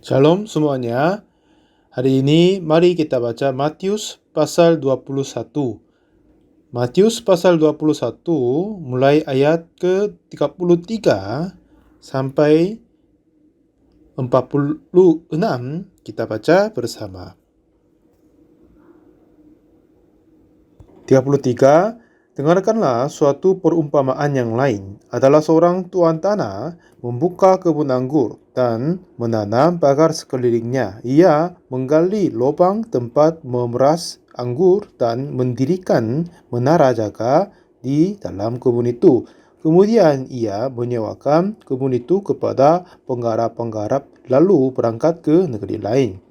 Shalom semuanya. Hari ini mari kita baca Matius pasal 21. Matius pasal 21 mulai ayat ke-33 sampai 46 kita baca bersama. 33. Dengarkanlah suatu perumpamaan yang lain. Adalah seorang tuan tanah membuka kebun anggur dan menanam pagar sekelilingnya. Ia menggali lubang tempat memeras anggur dan mendirikan menara jaga di dalam kebun itu. Kemudian ia menyewakan kebun itu kepada penggarap-penggarap lalu berangkat ke negeri lain.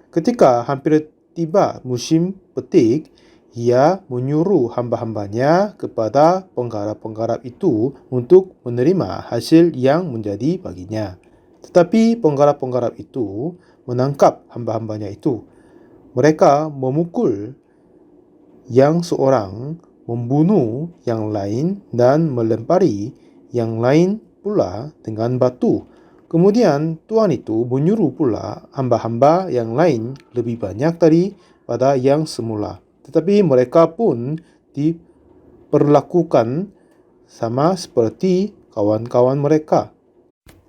Ketika hampir tiba musim petik, ia menyuruh hamba-hambanya kepada penggarap-penggarap itu untuk menerima hasil yang menjadi baginya. Tetapi penggarap-penggarap itu menangkap hamba-hambanya itu. Mereka memukul yang seorang, membunuh yang lain, dan melempari yang lain pula dengan batu. Kemudian Tuhan itu menyuruh pula hamba-hamba yang lain lebih banyak daripada yang semula. Tetapi mereka pun diperlakukan sama seperti kawan-kawan mereka.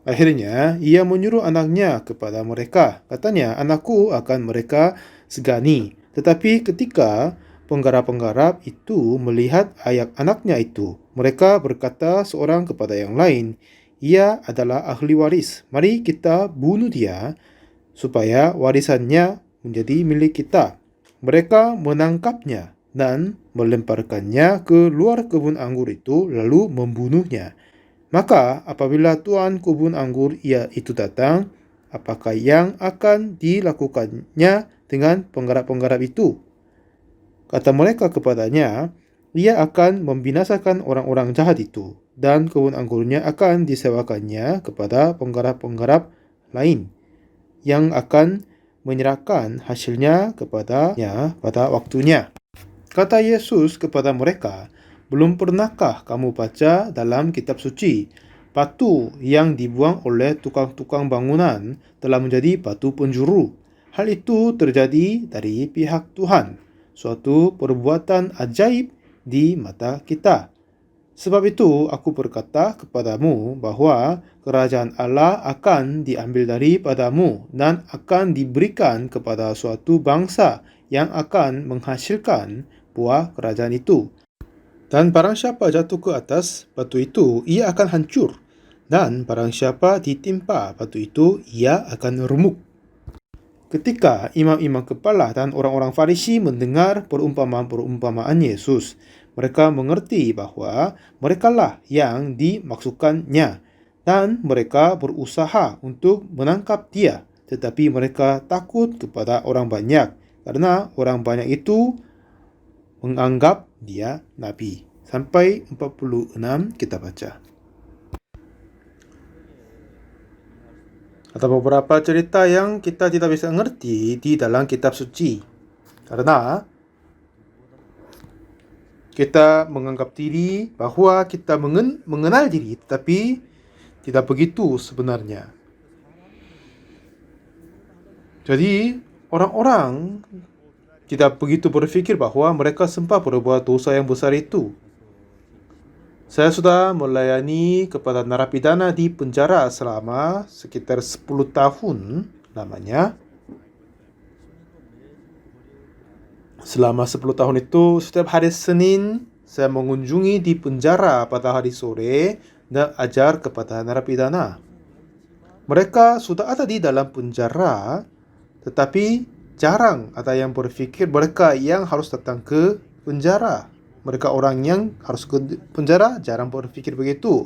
Akhirnya, ia menyuruh anaknya kepada mereka. Katanya, anakku akan mereka segani. Tetapi ketika penggarap-penggarap itu melihat anaknya itu, mereka berkata seorang kepada yang lain, ia adalah ahli waris. Mari kita bunuh dia, supaya warisannya menjadi milik kita. Mereka menangkapnya dan melemparkannya ke luar kebun anggur itu, lalu membunuhnya. Maka apabila tuan kebun anggur itu datang, apakah yang akan dilakukannya dengan penggarap-penggarap itu? Kata mereka kepadanya, ia akan membinasakan orang-orang jahat itu, dan kebun anggurnya akan disewakannya kepada penggarap-penggarap lain, yang akan menyerahkan hasilnya kepadanya pada waktunya. Kata Yesus kepada mereka, belum pernahkah kamu baca dalam kitab suci, batu yang dibuang oleh tukang-tukang bangunan telah menjadi batu penjuru. Hal itu terjadi dari pihak Tuhan, suatu perbuatan ajaib di mata kita. Sebab itu aku berkata kepadamu bahwa kerajaan Allah akan diambil daripadamu dan akan diberikan kepada suatu bangsa yang akan menghasilkan buah kerajaan itu. Dan barang siapa jatuh ke atas batu itu, ia akan hancur. Dan barang siapa ditimpa batu itu, ia akan remuk. Ketika imam-imam kepala dan orang-orang Farisi mendengar perumpamaan Yesus, mereka mengerti bahwa merekalah yang dimaksudkannya, dan mereka berusaha untuk menangkap dia. Tetapi mereka takut kepada orang banyak, karena orang banyak itu menganggap dia nabi. Sampai 46 kita baca. Atau beberapa cerita yang kita tidak bisa mengerti di dalam kitab suci. Karena kita menganggap diri bahwa kita mengenal diri, tetapi tidak begitu sebenarnya. Jadi orang-orang tidak begitu berpikir bahwa mereka sempat berbuat dosa yang besar itu. Saya sudah melayani kepada narapidana di penjara selama sekitar 10 tahun lamanya. Selama 10 tahun itu, setiap hari Senin, saya mengunjungi di penjara pada hari sore dan ajar kepada narapidana. Mereka sudah ada di dalam penjara, tetapi jarang ada yang berpikir mereka yang harus datang ke penjara. Mereka orang yang harus ke penjara jarang berpikir begitu.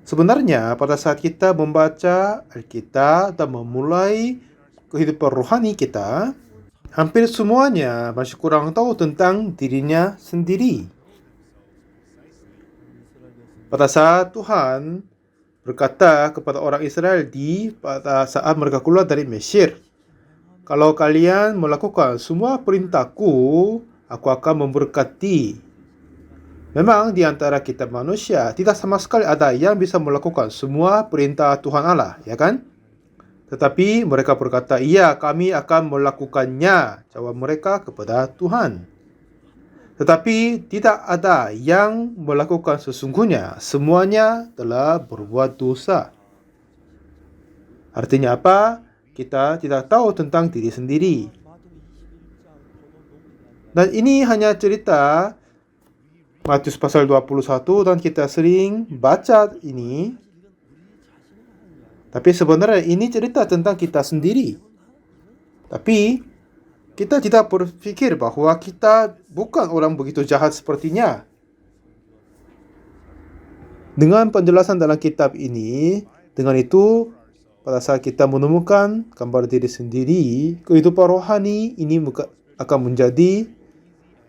Sebenarnya pada saat kita membaca Alkitab dan memulai kehidupan rohani kita, hampir semuanya masih kurang tahu tentang dirinya sendiri. Pada saat Tuhan berkata kepada orang Israel pada saat mereka keluar dari Mesir, kalau kalian melakukan semua perintahku, aku akan memberkati. Memang di antara kita manusia tidak sama sekali ada yang bisa melakukan semua perintah Tuhan Allah, ya kan? Tetapi mereka berkata, "Iya, kami akan melakukannya," jawab mereka kepada Tuhan. Tetapi tidak ada yang melakukan sesungguhnya, semuanya telah berbuat dosa. Artinya apa? Kita tidak tahu tentang diri sendiri. Dan ini hanya cerita Matius pasal 21 dan kita sering baca ini. Tapi sebenarnya ini cerita tentang kita sendiri. Tapi kita tidak berpikir bahwa kita bukan orang begitu jahat sepertinya. Dengan penjelasan dalam kitab ini, dengan itu pada saat kita menemukan gambar diri sendiri, kehidupan rohani ini akan menjadi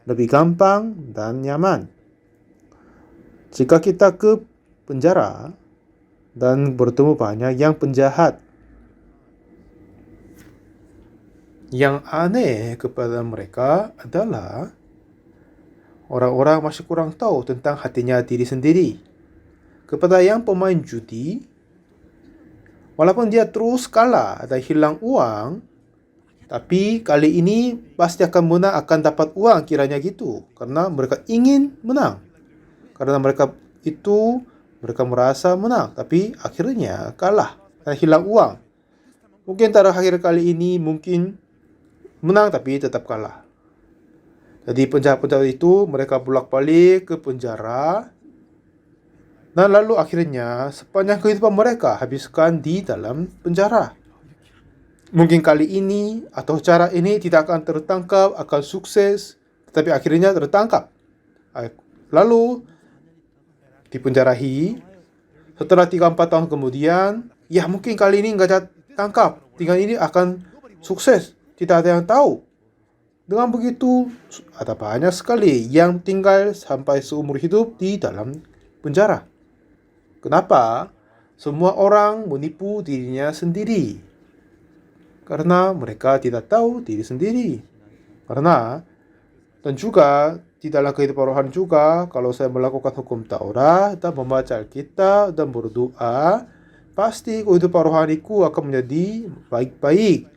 lebih gampang dan nyaman. Jika kita ke penjara dan bertemu banyak yang penjahat, yang aneh kepada mereka adalah orang-orang masih kurang tahu tentang hatinya diri sendiri. Kepada yang pemain judi, walaupun dia terus kalah dan hilang uang, tapi kali ini pasti akan menang, akan dapat uang kiranya gitu. Karena mereka ingin menang. Karena mereka merasa menang, tapi akhirnya kalah dan hilang uang. Mungkin terakhir kali ini mungkin menang tapi tetap kalah. Jadi penjahat-penjahat itu mereka bolak-balik ke penjara. Dan lalu akhirnya sepanjang kehidupan mereka habiskan di dalam penjara. Mungkin kali ini atau cara ini tidak akan tertangkap, akan sukses, tetapi akhirnya tertangkap. Lalu dipenjarahi. Setelah 3-4 tahun kemudian, ya mungkin kali ini nggak tangkap, tinggal ini akan sukses, tidak ada yang tahu. Dengan begitu, ada banyak sekali yang tinggal sampai seumur hidup di dalam penjara. Kenapa? Semua orang menipu dirinya sendiri. Karena mereka tidak tahu diri sendiri. Dan juga di dalam kehidupan rohani juga, kalau saya melakukan hukum Taurat dan membaca Alkitab dan berdoa, pasti kehidupan rohaniku akan menjadi baik-baik.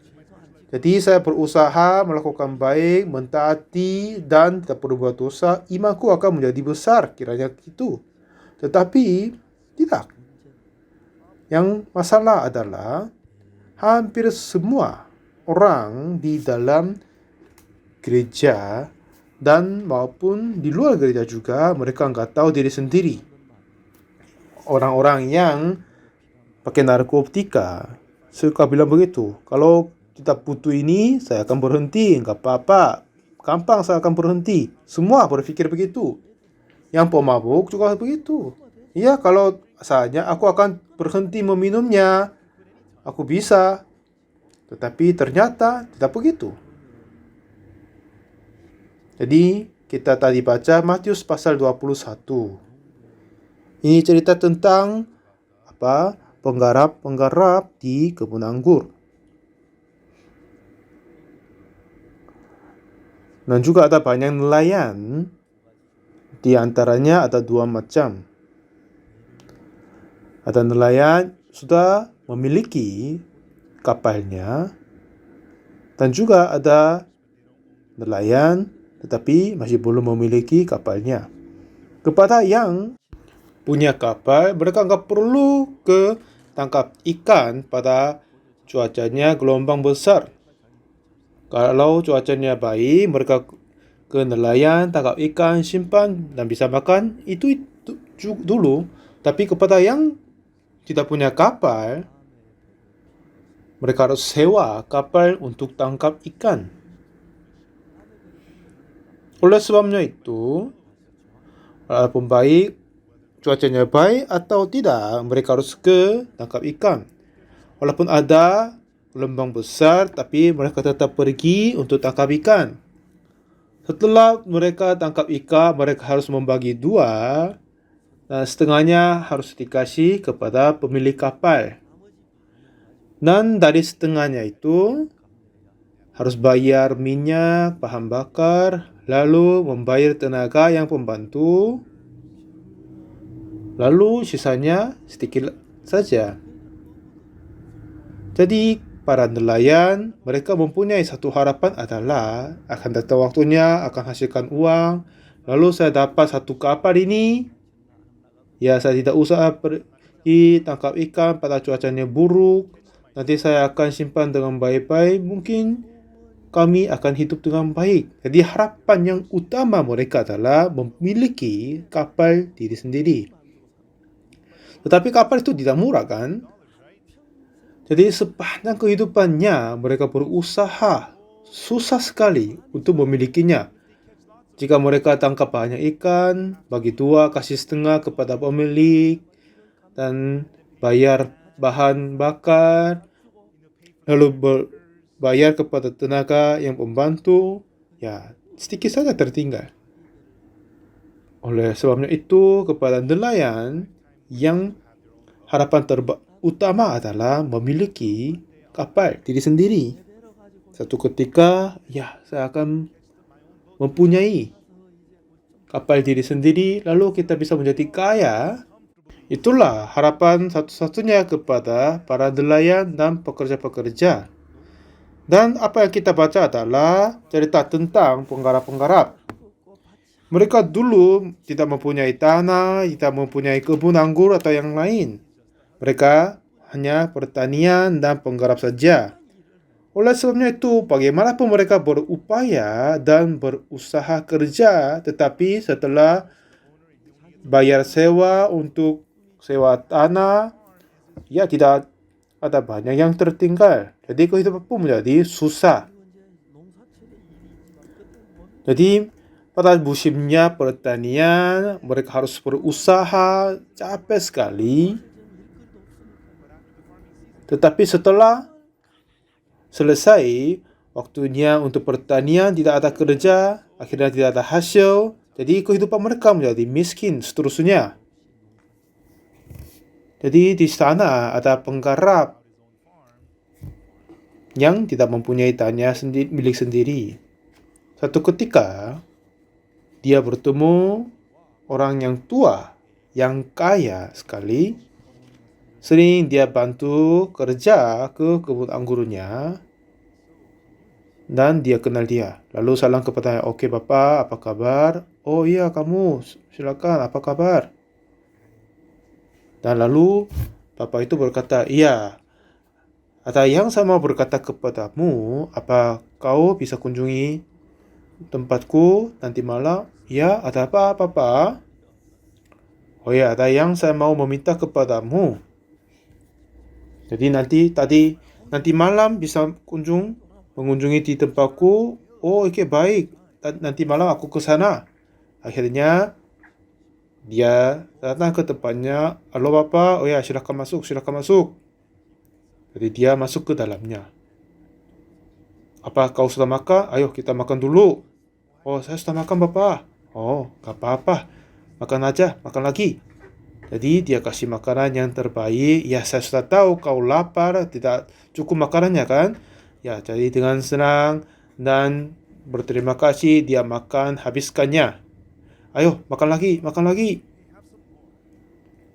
Jadi saya berusaha melakukan baik, mentaati dan tidak berbuat dosa, imanku akan menjadi besar, kiranya gitu. Tetapi tidak. Yang masalah adalah hampir semua orang di dalam gereja dan maupun di luar gereja juga, mereka nggak tahu diri sendiri. Orang-orang yang pakai narkotika suka bilang begitu, kalau kita butuh ini, saya akan berhenti, nggak apa-apa, gampang saya akan berhenti. Semua berpikir begitu. Yang pemabuk juga begitu. Ya, kalau saja aku akan berhenti meminumnya, aku bisa. Tetapi ternyata tidak begitu. Jadi kita tadi baca Matius pasal 21. Ini cerita tentang penggarap di kebun anggur. Dan juga ada banyak nelayan. Di antaranya ada 2 macam. Ada nelayan sudah memiliki kapalnya, dan juga ada nelayan tetapi masih belum memiliki kapalnya. Kepada yang punya kapal, mereka nggak perlu ke tangkap ikan pada cuacanya gelombang besar. Kalau cuacanya baik, mereka ke nelayan, tangkap ikan, simpan, dan bisa makan. Itu dulu. Tapi kepada yang tidak punya kapal, mereka harus sewa kapal untuk tangkap ikan. Oleh sebabnya itu, walaupun baik, cuacanya baik atau tidak, mereka harus ke tangkap ikan. Walaupun ada gelombang besar, tapi mereka tetap pergi untuk tangkap ikan. Setelah mereka tangkap ikan, mereka harus membagi 2, dan setengahnya harus dikasih kepada pemilik kapal. Dan dari setengahnya itu, harus bayar minyak, bahan bakar, lalu membayar tenaga yang pembantu, lalu sisanya sedikit saja. Jadi, para nelayan, mereka mempunyai satu harapan adalah akan datang waktunya, akan hasilkan uang. Lalu saya dapat satu kapal ini, ya saya tidak usah pergi tangkap ikan pada cuacanya buruk. Nanti saya akan simpan dengan baik-baik. Mungkin kami akan hidup dengan baik. Jadi harapan yang utama mereka adalah memiliki kapal diri sendiri. Tetapi kapal itu tidak murah kan? Jadi sepanjang kehidupannya mereka berusaha susah sekali untuk memilikinya. Jika mereka tangkap banyak ikan, bagi dua kasih setengah kepada pemilik dan bayar bahan bakar, lalu bayar kepada tenaga yang membantu, ya sedikit saja tertinggal. Oleh sebabnya itu, kepada nelayan yang harapan utama adalah memiliki kapal diri sendiri. Satu ketika, ya saya akan mempunyai kapal diri sendiri, lalu kita bisa menjadi kaya. Itulah harapan satu-satunya kepada para nelayan dan pekerja-pekerja. Dan apa yang kita baca adalah cerita tentang penggarap-penggarap. Mereka dulu tidak mempunyai tanah, tidak mempunyai kebun anggur atau yang lain. Mereka hanya pertanian dan penggarap saja. Oleh sebabnya itu, bagaimanapun mereka berupaya dan berusaha kerja, tetapi setelah bayar sewa untuk sewa tanah, ya tidak ada banyak yang tertinggal. Jadi kehidupan pun menjadi susah. Jadi pada musimnya pertanian, mereka harus berusaha capek sekali. Tetapi setelah selesai waktunya untuk pertanian, tidak ada kerja, akhirnya tidak ada hasil. Jadi kehidupan mereka menjadi miskin seterusnya. Jadi di sana ada penggarap yang tidak mempunyai tanah milik sendiri. Satu ketika dia bertemu orang yang tua, yang kaya sekali. Sering dia bantu kerja ke kebun anggurnya. Dan dia kenal dia. Lalu salam kepada, "Oke Bapak, apa kabar?" "Oh iya kamu, silakan, apa kabar?" Dan lalu Bapak itu berkata, "Iya, ada yang saya mau berkata kepadamu, apa kau bisa kunjungi tempatku nanti malam?" "Ya, ada apa Pak?" "Oh ya, ada yang saya mau meminta kepadamu. Jadi nanti malam bisa mengunjungi di tempatku." "Oh, oke baik. Nanti malam aku ke sana." Akhirnya dia datang ke tempatnya. "Halo Bapak, oh ya silakan masuk. Jadi dia masuk ke dalamnya. "Apa kau sudah makan? Ayo kita makan dulu." "Oh saya sudah makan Bapak." "Oh gak apa-apa, makan aja, makan lagi." Jadi dia kasih makanan yang terbaik. "Ya saya sudah tahu kau lapar, tidak cukup makanannya kan?" Ya jadi dengan senang dan berterima kasih dia makan habiskannya. "Ayo makan lagi.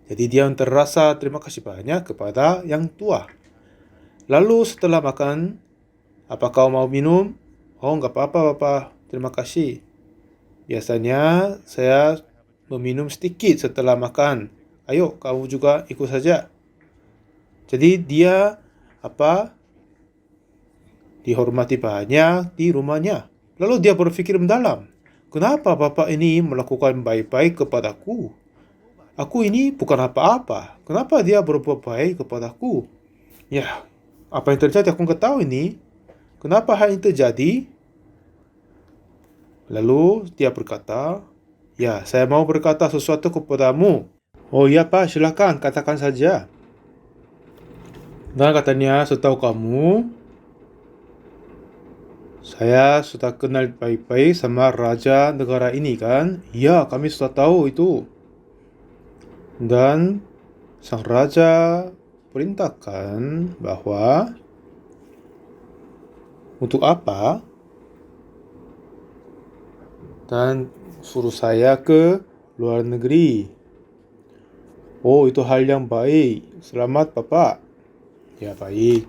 Jadi dia terasa terima kasih banyak kepada yang tua. Lalu setelah makan, "Apa kau mau minum?" "Oh nggak apa-apa Bapak, terima kasih. Biasanya saya meminum sedikit setelah makan. Ayo kamu juga ikut saja." Jadi dia dihormati banyak di rumahnya. Lalu dia berpikir mendalam, "Kenapa Bapak ini melakukan baik-baik kepadaku? Aku ini bukan apa-apa. Kenapa dia berbuat baik kepadaku? Ya, apa yang terjadi aku nggak tahu ini. Kenapa hal ini terjadi?" Lalu dia berkata, "Ya, saya mau berkata sesuatu kepadamu." "Oh iya Pak, silakan katakan saja." Dan katanya, "Setahu kamu, saya sudah kenal baik-baik sama raja negara ini kan?" "Ya, kami sudah tahu itu." Dan sang raja perintahkan bahwa untuk apa? Dan suruh saya ke luar negeri. "Oh, itu hal yang baik. Selamat Bapak." "Ya, baik."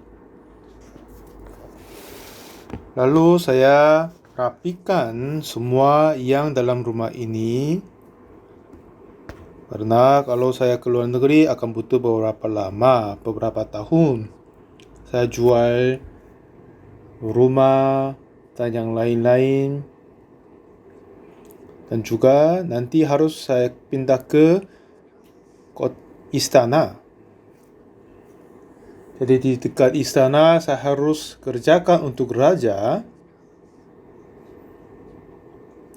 Lalu saya rapikan semua yang dalam rumah ini. Karena kalau saya ke luar negeri akan butuh beberapa lama, beberapa tahun. Saya jual rumah dan yang lain-lain. Dan juga nanti harus saya pindah ke istana. Jadi di dekat istana saya harus kerjakan untuk raja.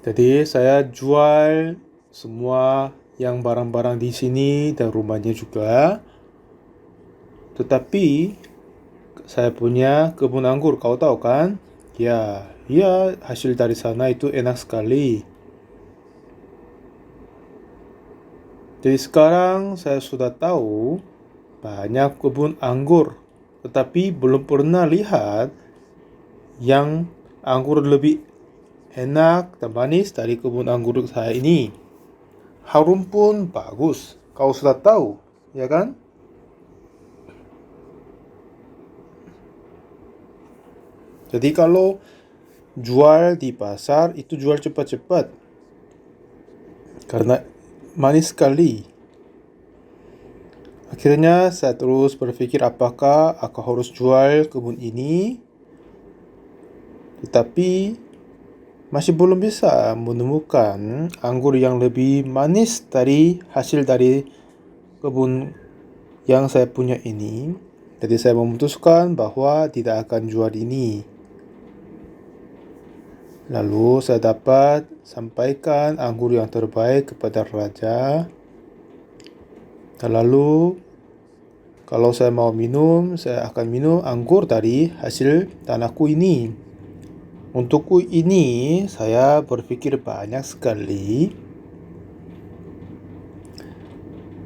Jadi saya jual semua yang barang-barang di sini dan rumahnya juga. Tetapi saya punya kebun anggur, kau tahu kan? Ya, hasil dari sana itu enak sekali. Jadi sekarang saya sudah tahu banyak kebun anggur, tetapi belum pernah lihat yang anggur lebih enak dan manis dari kebun anggur saya ini. Harum pun bagus, kau sudah tahu, ya kan? Jadi kalau jual di pasar itu jual cepat-cepat karena manis sekali. Akhirnya saya terus berpikir apakah aku harus jual kebun ini, tetapi masih belum bisa menemukan anggur yang lebih manis dari hasil dari kebun yang saya punya ini. Jadi saya memutuskan bahwa tidak akan jual ini. Lalu saya dapat sampaikan anggur yang terbaik kepada raja. Dan lalu kalau saya mau minum, saya akan minum anggur dari hasil tanahku ini. Untukku ini saya berpikir banyak sekali.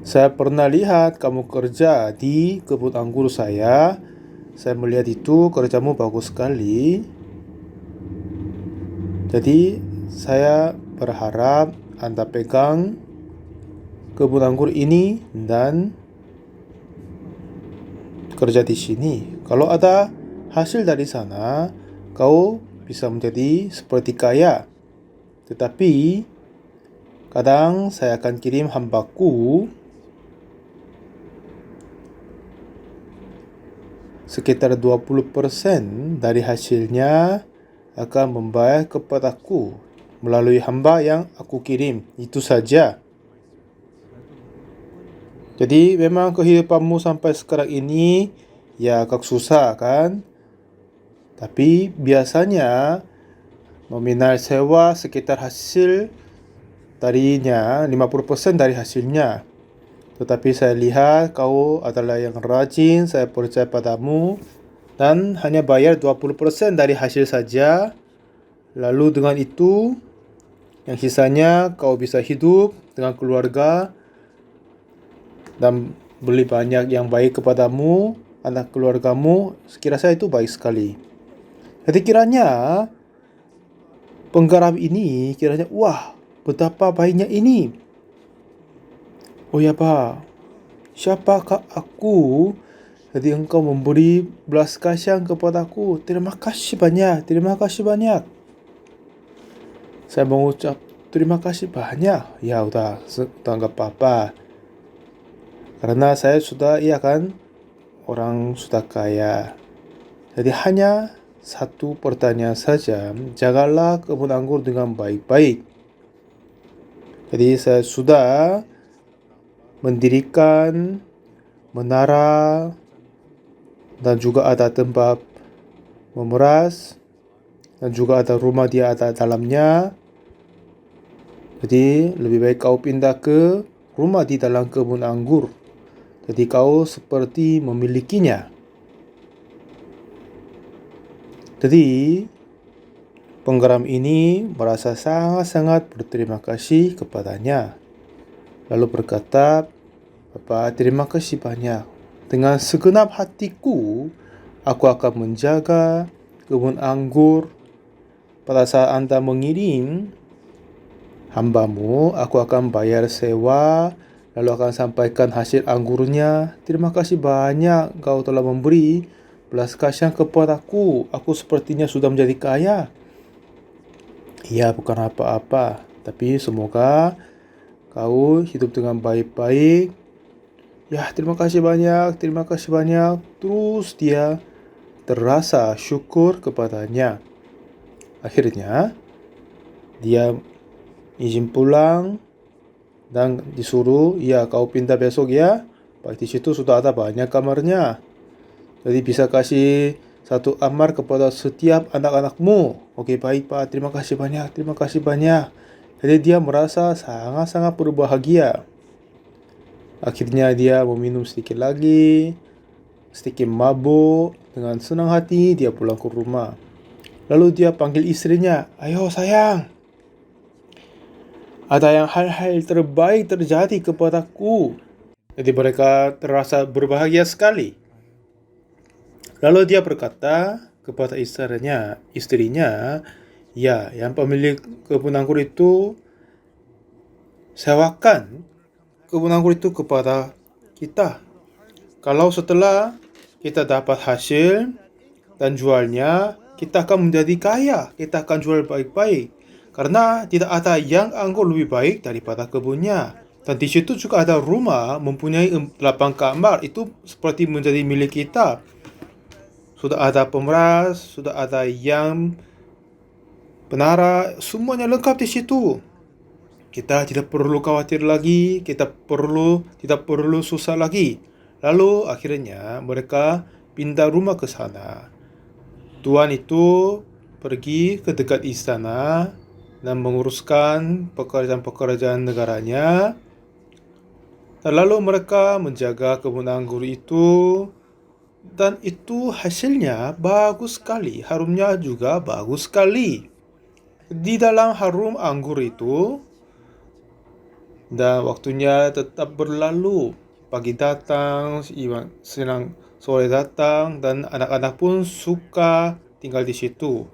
Saya pernah lihat kamu kerja di kebun anggur saya. Saya melihat itu kerjamu bagus sekali. Jadi saya berharap Anda pegang kebun anggur ini dan kerja di sini. Kalau ada hasil dari sana, kau bisa menjadi seperti kaya. Tetapi kadang saya akan kirim hambaku sekitar 20% dari hasilnya akan membayar kepadaku melalui hamba yang aku kirim. Itu saja. Jadi memang kehidupanmu sampai sekarang ini ya agak susah kan? Tapi biasanya nominal sewa sekitar hasil darinya 50% dari hasilnya. Tetapi saya lihat kau adalah yang rajin, saya percaya padamu dan hanya bayar 20% dari hasil saja. Lalu dengan itu yang sisanya kau bisa hidup dengan keluarga dan beli banyak yang baik kepadamu, anak keluargamu. Sekira saya itu baik sekali. Jadi kiranya penggarap ini kiranya, wah, betapa baiknya ini. Oh ya Pak, siapakah aku? Jadi engkau memberi belas kasihan kepadaku. Terima kasih banyak, terima kasih banyak. Saya mengucap terima kasih banyak. Ya udah enggak apa-apa. Karena saya sudah, iya kan, orang sudah kaya. Jadi hanya satu pertanyaan saja, jagalah kebun anggur dengan baik-baik. Jadi saya sudah mendirikan menara dan juga ada tempat memeras dan juga ada rumah dia ada dalamnya. Jadi lebih baik kau pindah ke rumah di dalam kebun anggur. Jadi kau seperti memilikinya. Jadi penggarap ini merasa sangat-sangat berterima kasih kepadanya. Lalu berkata, Bapak, terima kasih banyak. Dengan segenap hatiku, aku akan menjaga kebun anggur. Pada saat Anda mengirim hambamu, aku akan bayar sewa, lalu akan sampaikan hasil anggurnya. Terima kasih banyak kau telah memberi belas kasihan kepadaku. Aku sepertinya sudah menjadi kaya. Ya, bukan apa-apa, tapi semoga kau hidup dengan baik-baik. Ya, terima kasih banyak, terima kasih banyak. Terus dia terasa syukur kepadanya. Akhirnya, dia izin pulang dan disuruh, ya kau pindah besok ya. Di situ sudah ada banyak kamarnya. Jadi bisa kasih satu kamar kepada setiap anak-anakmu. Oke, baik Pak, terima kasih banyak, terima kasih banyak. Jadi dia merasa sangat-sangat berbahagia. Akhirnya dia meminum sedikit lagi, sedikit mabuk. Dengan senang hati dia pulang ke rumah. Lalu dia panggil istrinya, ayo sayang, ada yang hal-hal terbaik terjadi kepadaku. Jadi mereka terasa berbahagia sekali. Lalu dia berkata kepada istrinya, ya, yang pemilik kebun anggur itu sewakan kebun anggur itu kepada kita. Kalau setelah kita dapat hasil dan jualnya, kita akan menjadi kaya, kita akan jual baik-baik. Karena tidak ada yang anggur lebih baik daripada kebunnya. Dan di situ juga ada rumah mempunyai 8 kamar, itu seperti menjadi milik kita. Sudah ada pemeras, sudah ada yang penara, semuanya lengkap di situ. Kita tidak perlu khawatir lagi, tidak perlu susah lagi. Lalu akhirnya mereka pindah rumah ke sana. Tuan itu pergi ke dekat istana dan menguruskan pekerjaan-pekerjaan negaranya. Dan lalu mereka menjaga kebun anggur itu. Dan itu hasilnya bagus sekali, harumnya juga bagus sekali. Di dalam harum anggur itu, dan waktunya tetap berlalu. Pagi datang, siang sore datang, dan anak-anak pun suka tinggal di situ.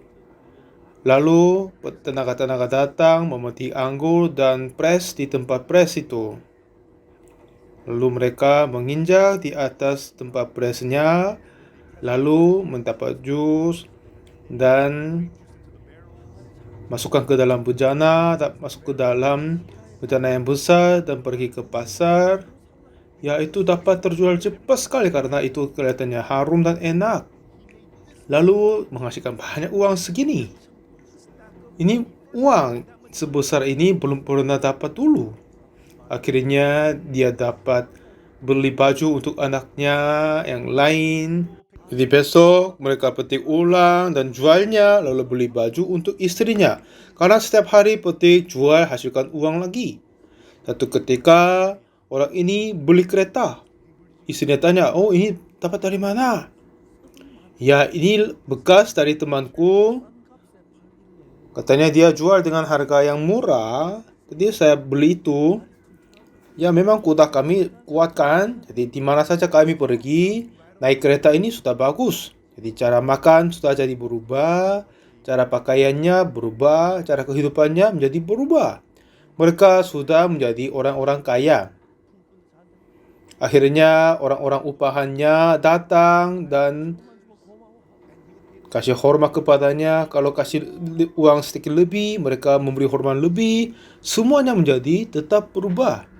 Lalu tenaga-tenaga datang memetik anggur dan pres di tempat pres itu. Lalu mereka menginjak di atas tempat presnya, lalu mendapat jus dan masukkan ke dalam bejana, masuk ke dalam bejana yang besar dan pergi ke pasar. Ya, itu dapat terjual cepat sekali karena itu kelihatannya harum dan enak. Lalu menghasilkan banyak uang segini. Ini uang sebesar ini belum pernah dapat dulu. Akhirnya dia dapat beli baju untuk anaknya yang lain. Jadi besok mereka petik ulang dan jualnya, lalu beli baju untuk istrinya. Karena setiap hari petik, jual, hasilkan uang lagi. Satu ketika orang ini beli kereta. Istrinya tanya, oh ini dapat dari mana? Ya, ini bekas dari temanku. Katanya dia jual dengan harga yang murah. Jadi saya beli itu. Ya, memang kuda kami kuat kan, jadi di mana saja kami pergi, naik kereta ini sudah bagus. Jadi cara makan sudah jadi berubah, cara pakaiannya berubah, cara kehidupannya menjadi berubah. Mereka sudah menjadi orang-orang kaya. Akhirnya orang-orang upahannya datang dan kasih hormat kepadanya. Kalau kasih uang sedikit lebih, mereka memberi hormat lebih. Semuanya menjadi tetap berubah.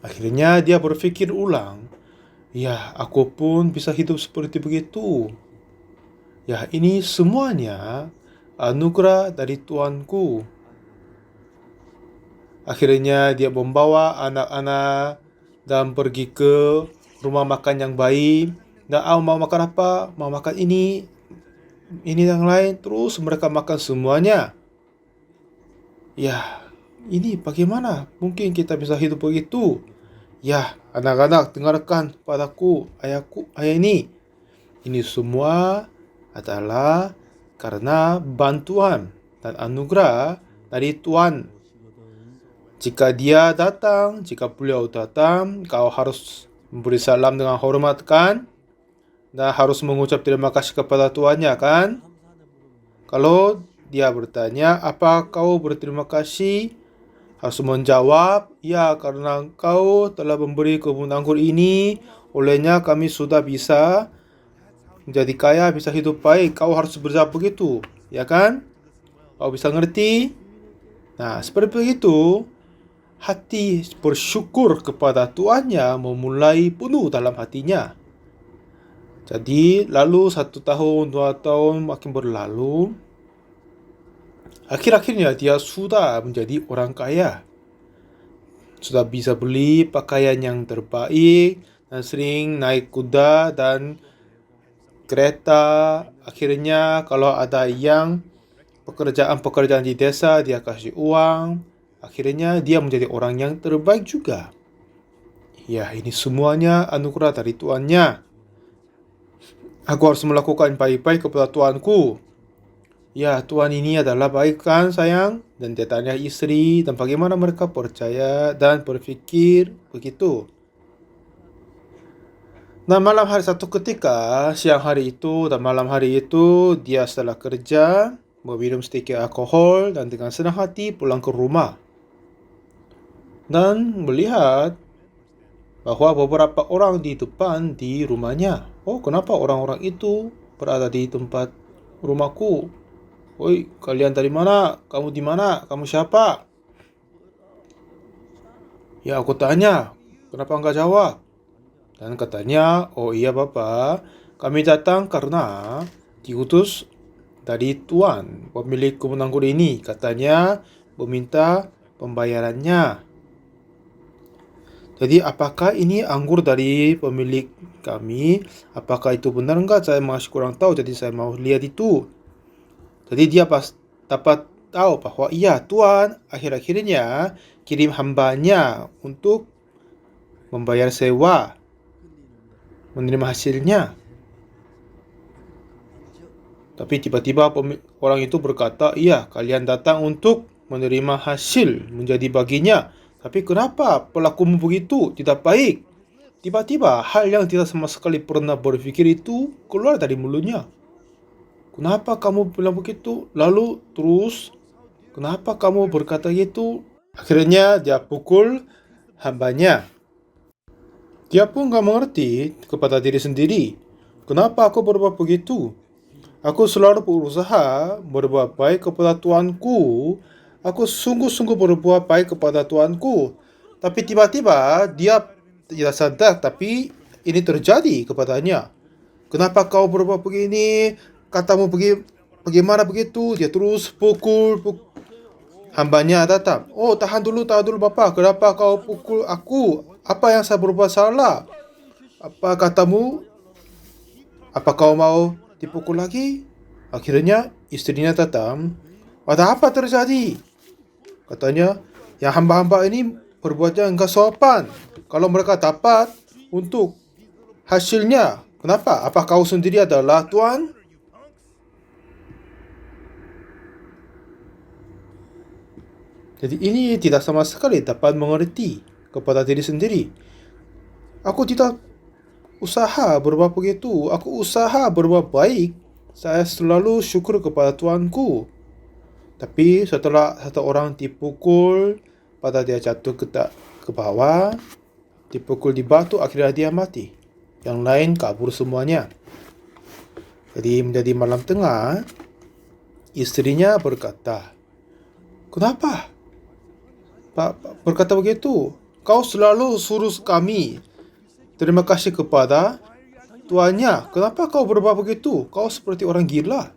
Akhirnya dia berpikir ulang, ya aku pun bisa hidup seperti begitu. Ya, ini semuanya anugerah dari Tuanku. Akhirnya dia membawa anak-anak dan pergi ke rumah makan yang baik. Dan mau makan apa? Mau makan ini yang lain. Terus mereka makan semuanya. Ya, ini bagaimana mungkin kita bisa hidup begitu? Ya, anak-anak, dengarkan padaku, ayah ini. Ini semua adalah karena bantuan dan anugerah dari Tuhan. Jika beliau datang, kau harus memberi salam dengan hormat kan? Dan harus mengucap terima kasih kepada tuannya kan? Kalau dia bertanya, apa kau berterima kasih? Harus menjawab, ya karena engkau telah memberi kebun anggur ini, olehnya kami sudah bisa menjadi kaya, bisa hidup baik, kau harus berjawab begitu, ya kan? Kau bisa ngerti? Nah, seperti begitu, hati bersyukur kepada tuannya memulai penuh dalam hatinya. Jadi, lalu 1 tahun, 2 tahun makin berlalu, akhir-akhirnya dia sudah menjadi orang kaya. Sudah bisa beli pakaian yang terbaik, dan sering naik kuda dan kereta. Akhirnya kalau ada yang pekerjaan-pekerjaan di desa, dia kasih uang. Akhirnya dia menjadi orang yang terbaik juga. Ya, ini semuanya anugerah dari tuannya. Aku harus melakukan baik-baik kepada tuanku. Ya, tuan ini adalah baik kan sayang? Dan dia tanya istri dan bagaimana mereka percaya dan berpikir begitu. Nah, malam hari satu ketika, siang hari itu dan malam hari itu, dia setelah kerja, meminum sedikit alkohol dan dengan senang hati pulang ke rumah. Dan melihat bahwa beberapa orang di depan di rumahnya. Oh, kenapa orang-orang itu berada di tempat rumahku? Woi, kalian dari mana? Kamu di mana? Kamu siapa? Ya, aku tanya. Kenapa enggak jawab? Dan katanya, oh iya Bapak, kami datang karena diutus dari Tuan, pemilik kebun anggur ini. Katanya meminta pembayarannya. Jadi apakah ini anggur dari pemilik kami? Apakah itu benar enggak? Saya masih kurang tahu, jadi saya mau lihat itu. Jadi dia pas dapat tahu bahwa iya Tuan akhir-akhirnya kirim hambanya untuk membayar sewa, menerima hasilnya. Tapi tiba-tiba orang itu berkata, iya kalian datang untuk menerima hasil menjadi baginya. Tapi kenapa pelakumu begitu? Tidak baik. Tiba-tiba hal yang tidak sama sekali pernah berpikir itu keluar dari mulutnya. Kenapa kamu bilang begitu? Lalu terus, kenapa kamu berkata gitu? Akhirnya dia pukul hambanya. Dia pun gak mengerti kepada diri sendiri. Kenapa aku berbuat begitu? Aku selalu berusaha berbuat baik kepada tuanku. Aku sungguh-sungguh berbuat baik kepada tuanku. Tapi tiba-tiba dia tidak sadar, tapi ini terjadi kepadanya. Kenapa kau berbuat begini? Katamu bagaimana begitu? Dia terus pukul. Hambanya datang. Oh, tahan dulu Bapak. Kenapa kau pukul aku? Apa yang saya berbuat salah? Apa katamu? Apa kau mau dipukul lagi? Akhirnya istrinya datang. Ada apa terjadi? Katanya, yang hamba-hamba ini berbuatnya enggak sopan. Kalau mereka dapat untuk hasilnya, kenapa? Apa kau sendiri adalah Tuan? Jadi ini tidak sama sekali dapat mengerti kepada diri sendiri. Aku tidak usaha berbuat begitu. Aku usaha berbuat baik. Saya selalu syukur kepada Tuanku. Tapi setelah satu orang dipukul, pada dia jatuh ke bawah, dipukul di batu, akhirnya dia mati. Yang lain kabur semuanya. Jadi menjadi malam tengah, istrinya berkata, kenapa? Pak berkata begitu, kau selalu suruh kami terima kasih kepada tuannya. Kenapa kau berbuat begitu? Kau seperti orang gila.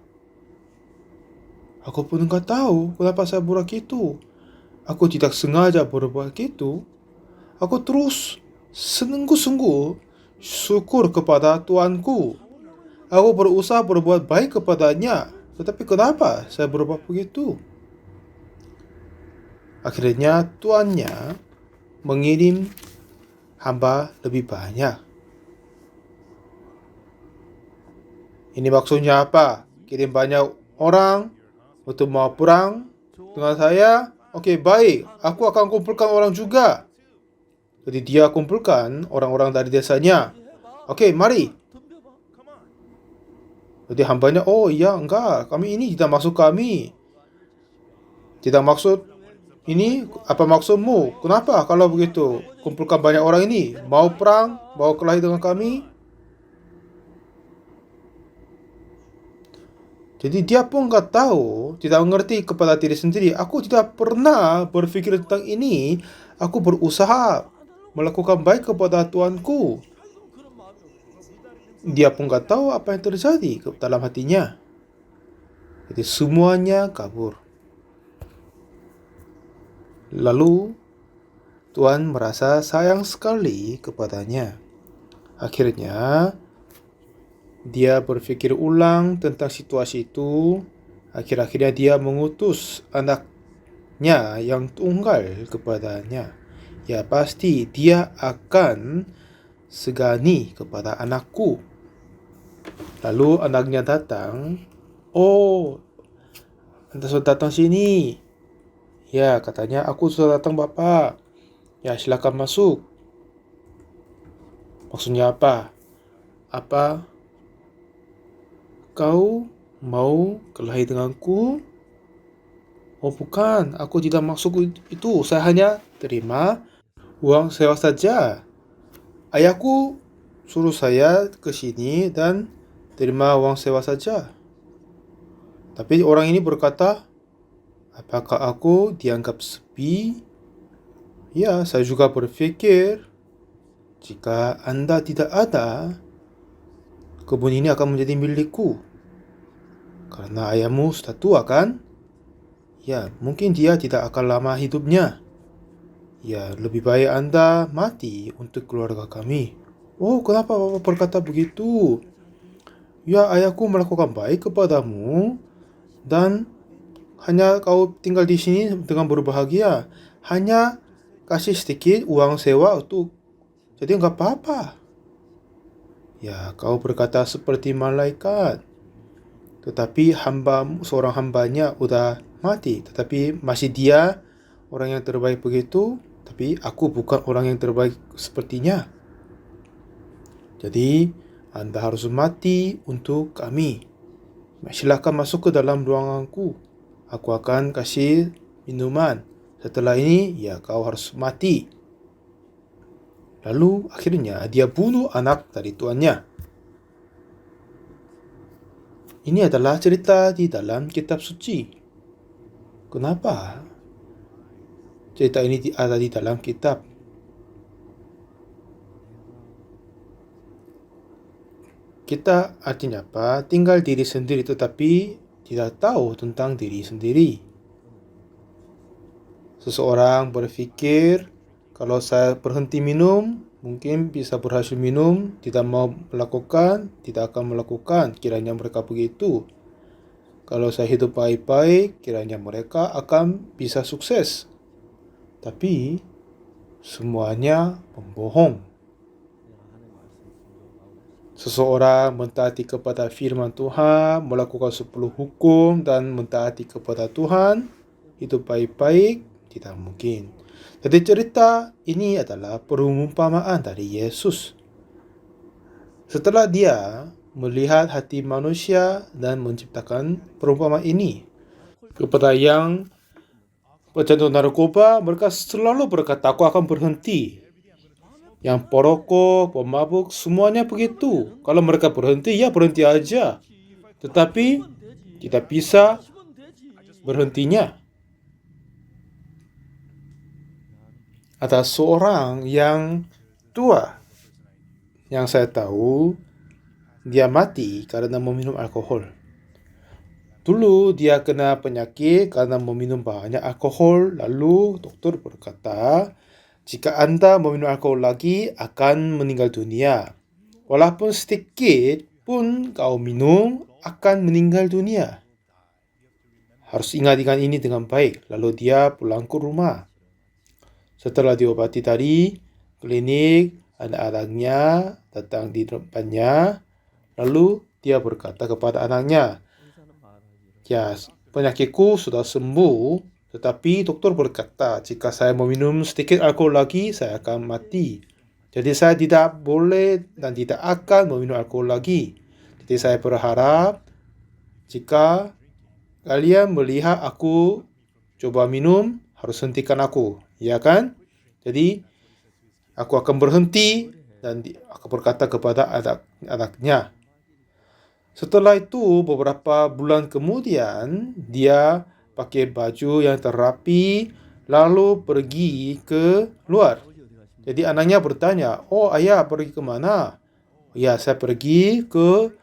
Aku pun enggak tahu kenapa saya berbuat gitu. Aku tidak sengaja berbuat gitu. Aku terus sungguh-sungguh syukur kepada tuanku. Aku berusaha berbuat baik kepadanya. Tetapi kenapa saya berbuat begitu? Akhirnya tuannya mengirim hamba lebih banyak. Ini maksudnya apa? Kirim banyak orang untuk mau perang dengan saya? Oke, baik. Aku akan kumpulkan orang juga. Jadi dia kumpulkan orang-orang dari desanya. Oke, mari. Jadi hambanya, oh iya, enggak. Kami ini tidak maksud kami. Tidak maksud ini, apa maksudmu? Kenapa kalau begitu? Kumpulkan banyak orang ini. Mau perang? Mau kelahi dengan kami? Jadi dia pun nggak tahu, tidak mengerti kepada diri sendiri. Aku tidak pernah berpikir tentang ini. Aku berusaha melakukan baik kepada Tuanku. Dia pun nggak tahu apa yang terjadi dalam hatinya. Jadi semuanya kabur. Lalu Tuhan merasa sayang sekali kepadanya. Akhirnya dia berpikir ulang tentang situasi itu. Akhir-akhirnya dia mengutus anaknya yang tunggal kepadanya. Ya pasti dia akan segani kepada anakku. Lalu anaknya datang. Oh, Anda sudah datang sini. Ya, katanya aku sudah datang Bapak. Ya, silakan masuk. Maksudnya apa? Apa kau mau kelahi denganku? Oh bukan, aku tidak masuk itu. Saya hanya terima uang sewa saja. Ayahku suruh saya ke sini dan terima uang sewa saja. Tapi orang ini berkata, apakah aku dianggap sepi? Ya, saya juga berpikir, jika Anda tidak ada, kebun ini akan menjadi milikku. Karena ayahmu sudah tua kan? Ya, mungkin dia tidak akan lama hidupnya. Ya, lebih baik Anda mati untuk keluarga kami. Oh, kenapa Bapak berkata begitu? Ya, ayahku melakukan baik kepadamu dan hanya kau tinggal di sini dengan berbahagia. Hanya kasih sedikit uang sewa untuk, jadi enggak apa-apa. Ya, kau berkata seperti malaikat. Tetapi seorang hambanya udah mati. Tetapi masih dia orang yang terbaik begitu. Tapi aku bukan orang yang terbaik sepertinya. Jadi Anda harus mati untuk kami. Silakan masuk ke dalam ruanganku. Aku akan kasih minuman. Setelah ini, ya kau harus mati. Lalu akhirnya dia bunuh anak dari tuannya. Ini adalah cerita di dalam kitab suci. Kenapa cerita ini ada di dalam kitab? Kita artinya apa? Tinggal diri sendiri tetapi tidak tahu tentang diri sendiri. Seseorang berpikir, kalau saya berhenti minum, mungkin bisa berhasil minum, tidak mau melakukan, tidak akan melakukan, kiranya mereka begitu. Kalau saya hidup baik-baik, kiranya mereka akan bisa sukses. Tapi semuanya pembohong. Seseorang mentaati kepada firman Tuhan, melakukan 10 hukum dan mentaati kepada Tuhan, hidup baik-baik, tidak mungkin. Jadi cerita ini adalah perumpamaan dari Yesus. Setelah dia melihat hati manusia dan menciptakan perumpamaan ini kepada yang pecandu narkoba, mereka selalu berkata, aku akan berhenti. Yang perokok, pemabuk, semuanya begitu. Kalau mereka berhenti, ya berhenti aja. Tetapi tidak bisa berhentinya. Ada seorang yang tua yang saya tahu, dia mati karena meminum alkohol. Dulu dia kena penyakit karena meminum banyak alkohol. Lalu dokter berkata, jika Anda meminum alkohol lagi akan meninggal dunia. Walaupun sedikit pun kau minum akan meninggal dunia. Harus ingat ini dengan baik. Lalu dia pulang ke rumah. Setelah diobati tadi, klinik, anak-anaknya datang di depannya. Lalu dia berkata kepada anaknya, ya, penyakitku sudah sembuh, tetapi dokter berkata, jika saya meminum sedikit alkohol lagi, saya akan mati. Jadi saya tidak boleh dan tidak akan meminum alkohol lagi. Jadi saya berharap, jika kalian melihat aku coba minum, harus hentikan aku, ya kan? Jadi aku akan berhenti dan aku berkata kepada anak-anaknya. Setelah itu, beberapa bulan kemudian, dia pakai baju yang terapi, lalu pergi ke luar. Jadi anaknya bertanya, "Oh ayah pergi ke mana?" "Ya, saya pergi ke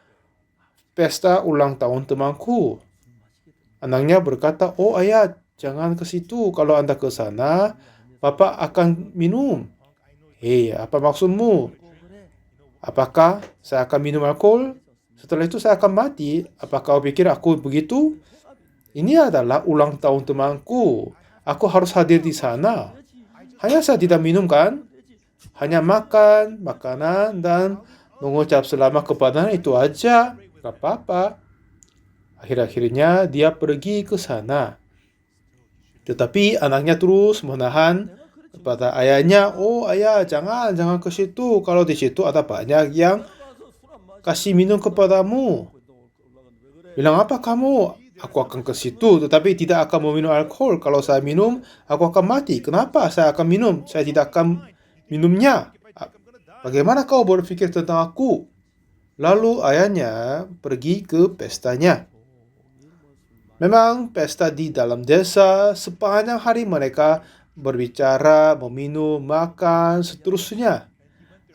pesta ulang tahun temanku." Anaknya berkata, "Oh ayah, jangan ke situ. Kalau Anda ke sana, Bapak akan minum." "Hei, apa maksudmu? Apakah saya akan minum alkohol? Setelah itu saya akan mati. Apakah kau pikir aku begitu? Ini adalah ulang tahun temanku. Aku harus hadir di sana. Hanya saya tidak minum kan? Hanya makan, makanan, dan mengucap selamat kepadanya itu aja. Gak apa-apa." Akhir-akhirnya dia pergi ke sana. Tetapi anaknya terus menahan kepada ayahnya, "Oh ayah, jangan ke situ. Kalau di situ ada banyak yang kasih minum kepadamu." "Bilang apa kamu? Aku akan ke situ, tetapi tidak akan meminum alkohol. Kalau saya minum, aku akan mati. Kenapa saya akan minum? Saya tidak akan minumnya. Bagaimana kau berpikir tentang aku?" Lalu ayahnya pergi ke pestanya. Memang pesta di dalam desa, sepanjang hari mereka berbicara, meminum, makan, seterusnya.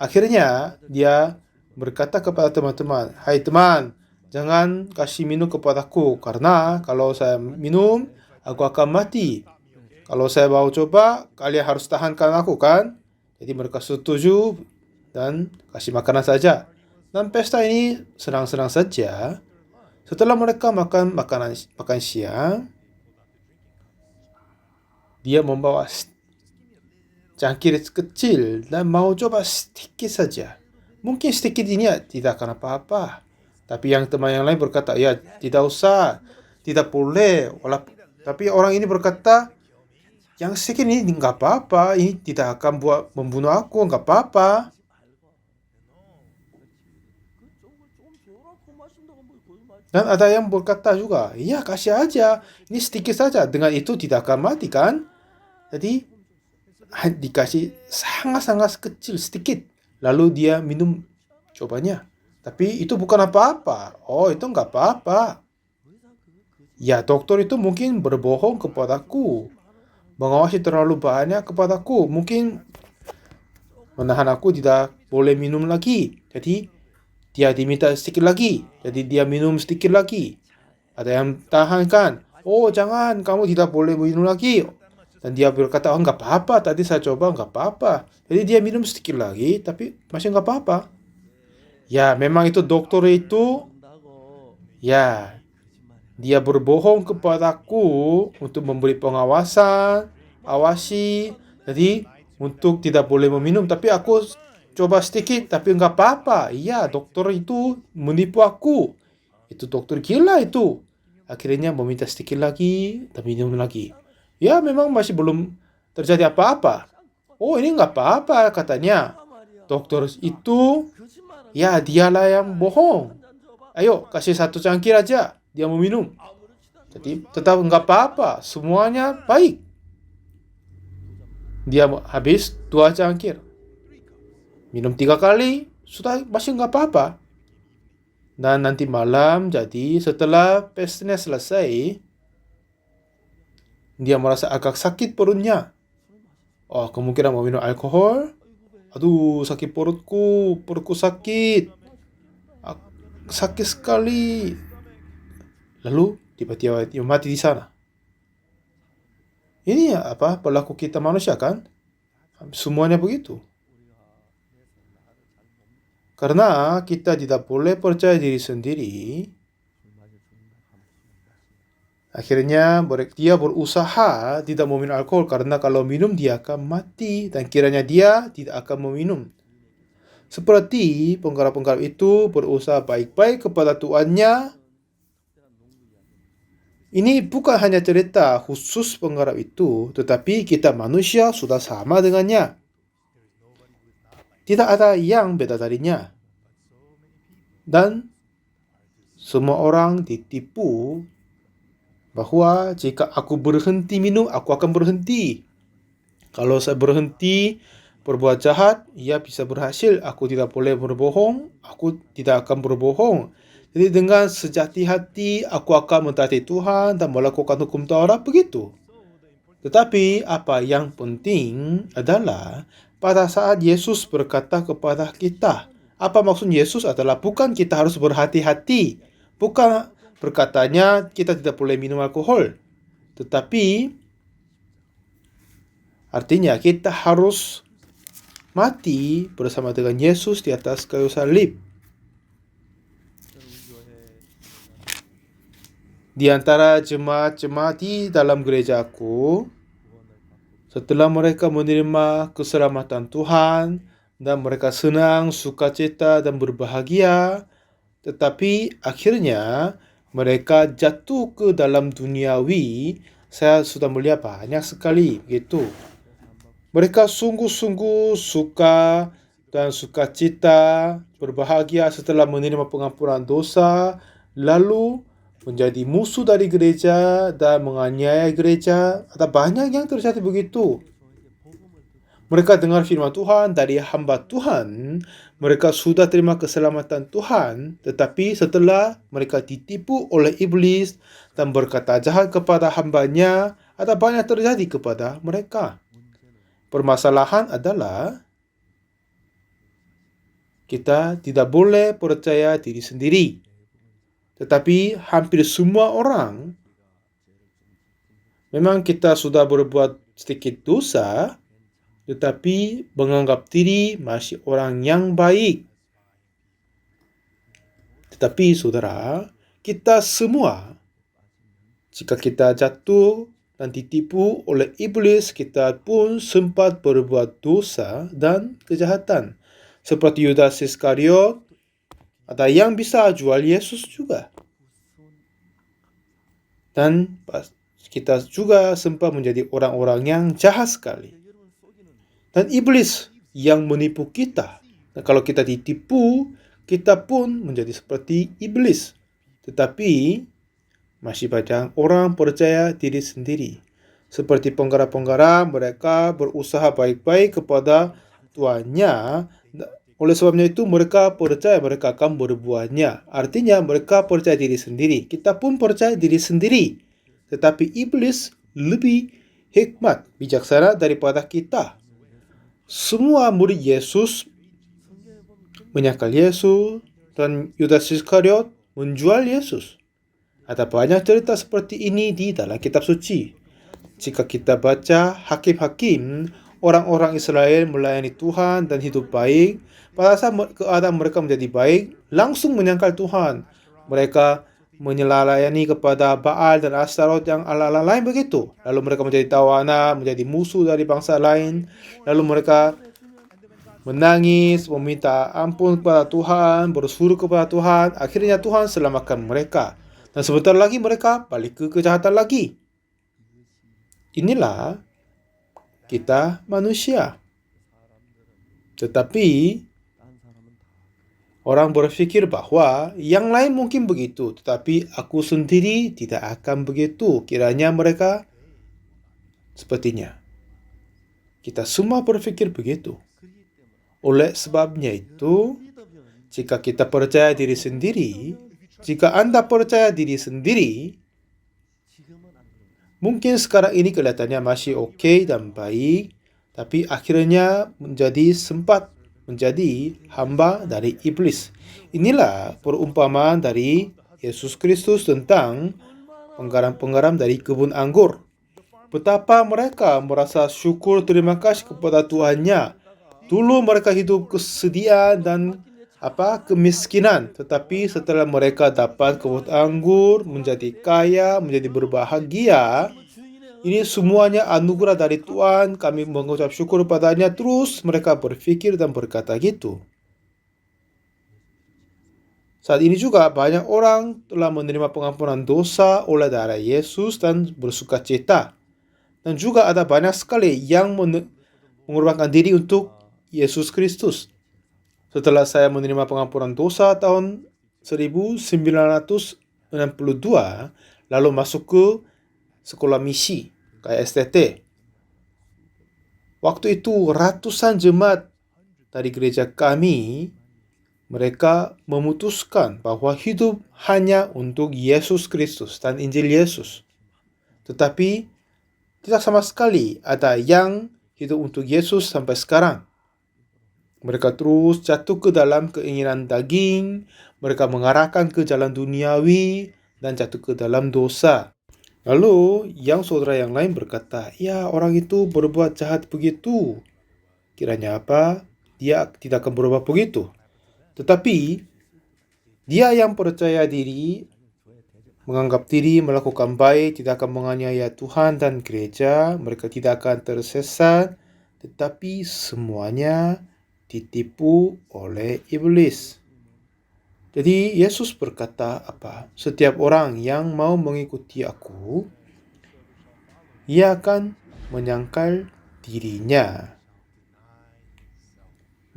Akhirnya dia berkata kepada teman-teman, "Hai teman, jangan kasih minum kepadaku, karena kalau saya minum, aku akan mati. Kalau saya mau coba, kalian harus tahankan aku kan?" Jadi mereka setuju dan kasih makanan saja. Dan pesta ini senang-senang saja. Setelah mereka makan siang, dia membawa cangkir kecil dan mau coba sedikit saja. Mungkin sedikit ini tidak akan apa-apa. Tapi yang teman yang lain berkata, "Ya, tidak usah, tidak boleh." Tapi orang ini berkata, "Yang sedikit ini nggak apa-apa, ini tidak akan membunuh aku, nggak apa-apa." Dan ada yang berkata juga, "Iya, kasih aja, ini sedikit saja, dengan itu tidak akan mati kan?" Jadi dikasih sangat-sangat kecil sedikit, lalu dia minum cobanya. Tapi itu bukan apa-apa. "Oh, itu nggak apa-apa." "Ya, dokter itu mungkin berbohong kepadaku, mengawasi terlalu banyak kepadaku, mungkin menahan aku tidak boleh minum lagi. Jadi dia diminta sedikit lagi, jadi dia minum sedikit lagi. Ada yang tahankan, 'Oh jangan, kamu tidak boleh minum lagi.' Dan dia berkata, 'Oh nggak apa-apa, tadi saya coba nggak apa-apa.' Jadi dia minum sedikit lagi, tapi masih nggak apa-apa. Ya memang itu dokter itu, ya dia berbohong kepadaku untuk memberi pengawasan, awasi, jadi untuk tidak boleh meminum. Tapi aku coba sedikit, tapi nggak apa-apa. Iya, dokter itu menipu aku. Itu dokter gila itu." Akhirnya meminta sedikit lagi, dan minum lagi. Ya memang masih belum terjadi apa-apa. "Oh ini nggak apa-apa," katanya. Dokter itu, ya dialah yang bohong. "Ayo kasih satu cangkir aja." Dia mau minum. Jadi tetap nggak apa-apa, semuanya baik. Dia habis 2 cangkir. Minum 3 kali, sudah masih nggak apa-apa. Dan nanti malam, jadi setelah pestanya selesai, dia merasa agak sakit perutnya. Oh, kemungkinan mau minum alkohol. "Aduh, sakit perutku sakit. Sakit sekali." Lalu tiba-tiba dia mati di sana. Ini apa perilaku kita manusia kan? Semuanya begitu. Karena kita tidak boleh percaya diri sendiri, akhirnya dia berusaha tidak meminum alkohol karena kalau minum dia akan mati dan kiranya dia tidak akan meminum. Seperti penggarap-penggarap itu berusaha baik-baik kepada tuannya. Ini bukan hanya cerita khusus penggarap itu, tetapi kita manusia sudah sama dengannya. Tidak ada yang beda darinya. Dan semua orang ditipu bahwa jika aku berhenti minum, aku akan berhenti. Kalau saya berhenti berbuat jahat, ia bisa berhasil. Aku tidak boleh berbohong, aku tidak akan berbohong. Jadi dengan sejati hati aku akan mentaati Tuhan dan melakukan hukum Taurat, begitu. Tetapi apa yang penting adalah pada saat Yesus berkata kepada kita, apa maksud Yesus adalah bukan kita harus berhati-hati, bukan berkatanya kita tidak boleh minum alkohol, tetapi artinya kita harus mati bersama dengan Yesus di atas kayu salib. Di antara jemaat-jemaat di dalam gerejaku, setelah mereka menerima keselamatan Tuhan dan mereka senang, sukacita, dan berbahagia, tetapi akhirnya mereka jatuh ke dalam duniawi. Saya sudah melihat banyak sekali begitu. Mereka sungguh-sungguh suka dan sukacita, berbahagia setelah menerima pengampunan dosa, lalu menjadi musuh dari gereja dan menganiaya gereja. Ada banyak yang terjadi begitu. Mereka dengar firman Tuhan dari hamba Tuhan, mereka sudah terima keselamatan Tuhan, tetapi setelah mereka ditipu oleh iblis dan berkata jahat kepada hambanya, ada banyak terjadi kepada mereka. Permasalahan adalah kita tidak boleh percaya diri sendiri. Tetapi hampir semua orang, memang kita sudah berbuat sedikit dosa, tetapi menganggap diri masih orang yang baik. Tetapi saudara, kita semua, jika kita jatuh dan ditipu oleh iblis, kita pun sempat berbuat dosa dan kejahatan. Seperti Yudas Iskariot, ada yang bisa jual Yesus juga. Dan kita juga sempat menjadi orang-orang yang jahat sekali. Dan iblis yang menipu kita. Dan kalau kita ditipu, kita pun menjadi seperti iblis. Tetapi masih banyak orang percaya diri sendiri. Seperti penggarap-penggarap, mereka berusaha baik-baik kepada tuannya. Oleh sebabnya itu mereka percaya mereka akan berbuahnya. Artinya mereka percaya diri sendiri. Kita pun percaya diri sendiri. Tetapi iblis lebih hikmat, bijaksana daripada kita. Semua murid Yesus menyangkal Yesus dan Yudas Iskariot menjual Yesus. Ada banyak cerita seperti ini di dalam kitab suci. Jika kita baca Hakim-Hakim, orang-orang Israel melayani Tuhan dan hidup baik. Pada saat keadaan mereka menjadi baik, langsung menyangkal Tuhan. Mereka menyelayani kepada Baal dan Astaroth yang ala-ala lain begitu. Lalu mereka menjadi tawanan, menjadi musuh dari bangsa lain. Lalu mereka menangis, meminta ampun kepada Tuhan, bersuruh kepada Tuhan. Akhirnya Tuhan selamatkan mereka. Dan sebentar lagi mereka balik ke kejahatan lagi. Inilah kita manusia. Tetapi orang berpikir bahwa yang lain mungkin begitu, tetapi aku sendiri tidak akan begitu. Kiranya mereka sepertinya. Kita semua berpikir begitu. Oleh sebabnya itu, jika kita percaya diri sendiri, jika Anda percaya diri sendiri, mungkin sekarang ini kelihatannya masih oke dan baik, tapi akhirnya sempat menjadi hamba dari iblis. Inilah perumpamaan dari Yesus Kristus tentang penggarap-penggarap dari kebun anggur. Betapa mereka merasa syukur terima kasih kepada Tuhannya. Dulu mereka hidup kesedihan dan kemiskinan, tetapi setelah mereka dapat kebun anggur, menjadi kaya, menjadi berbahagia, ini semuanya anugerah dari Tuhan. Kami mengucap syukur padanya. Terus mereka berpikir dan berkata gitu. Saat ini juga banyak orang telah menerima pengampunan dosa oleh darah Yesus dan bersukacita. Dan juga ada banyak sekali yang mengorbankan diri untuk Yesus Kristus. Setelah saya menerima pengampunan dosa tahun 1962, lalu masuk ke sekolah misi, kayak STT. Waktu itu ratusan jemaat dari gereja kami Mereka memutuskan bahwa hidup hanya untuk Yesus Kristus dan Injil Yesus. Tetapi tidak sama sekali ada yang hidup untuk Yesus sampai sekarang. Mereka terus jatuh ke dalam keinginan daging, mereka mengarahkan ke jalan duniawi, dan jatuh ke dalam dosa. Lalu, yang saudara yang lain berkata, ya orang itu berbuat jahat begitu. Kiranya apa? Dia tidak akan berubah begitu. Tetapi, dia yang percaya diri, menganggap diri melakukan baik, tidak akan menganiaya Tuhan dan gereja, mereka tidak akan tersesat, tetapi semuanya ditipu oleh iblis. Jadi Yesus berkata apa? Setiap orang yang mau mengikuti aku, ia akan menyangkal dirinya.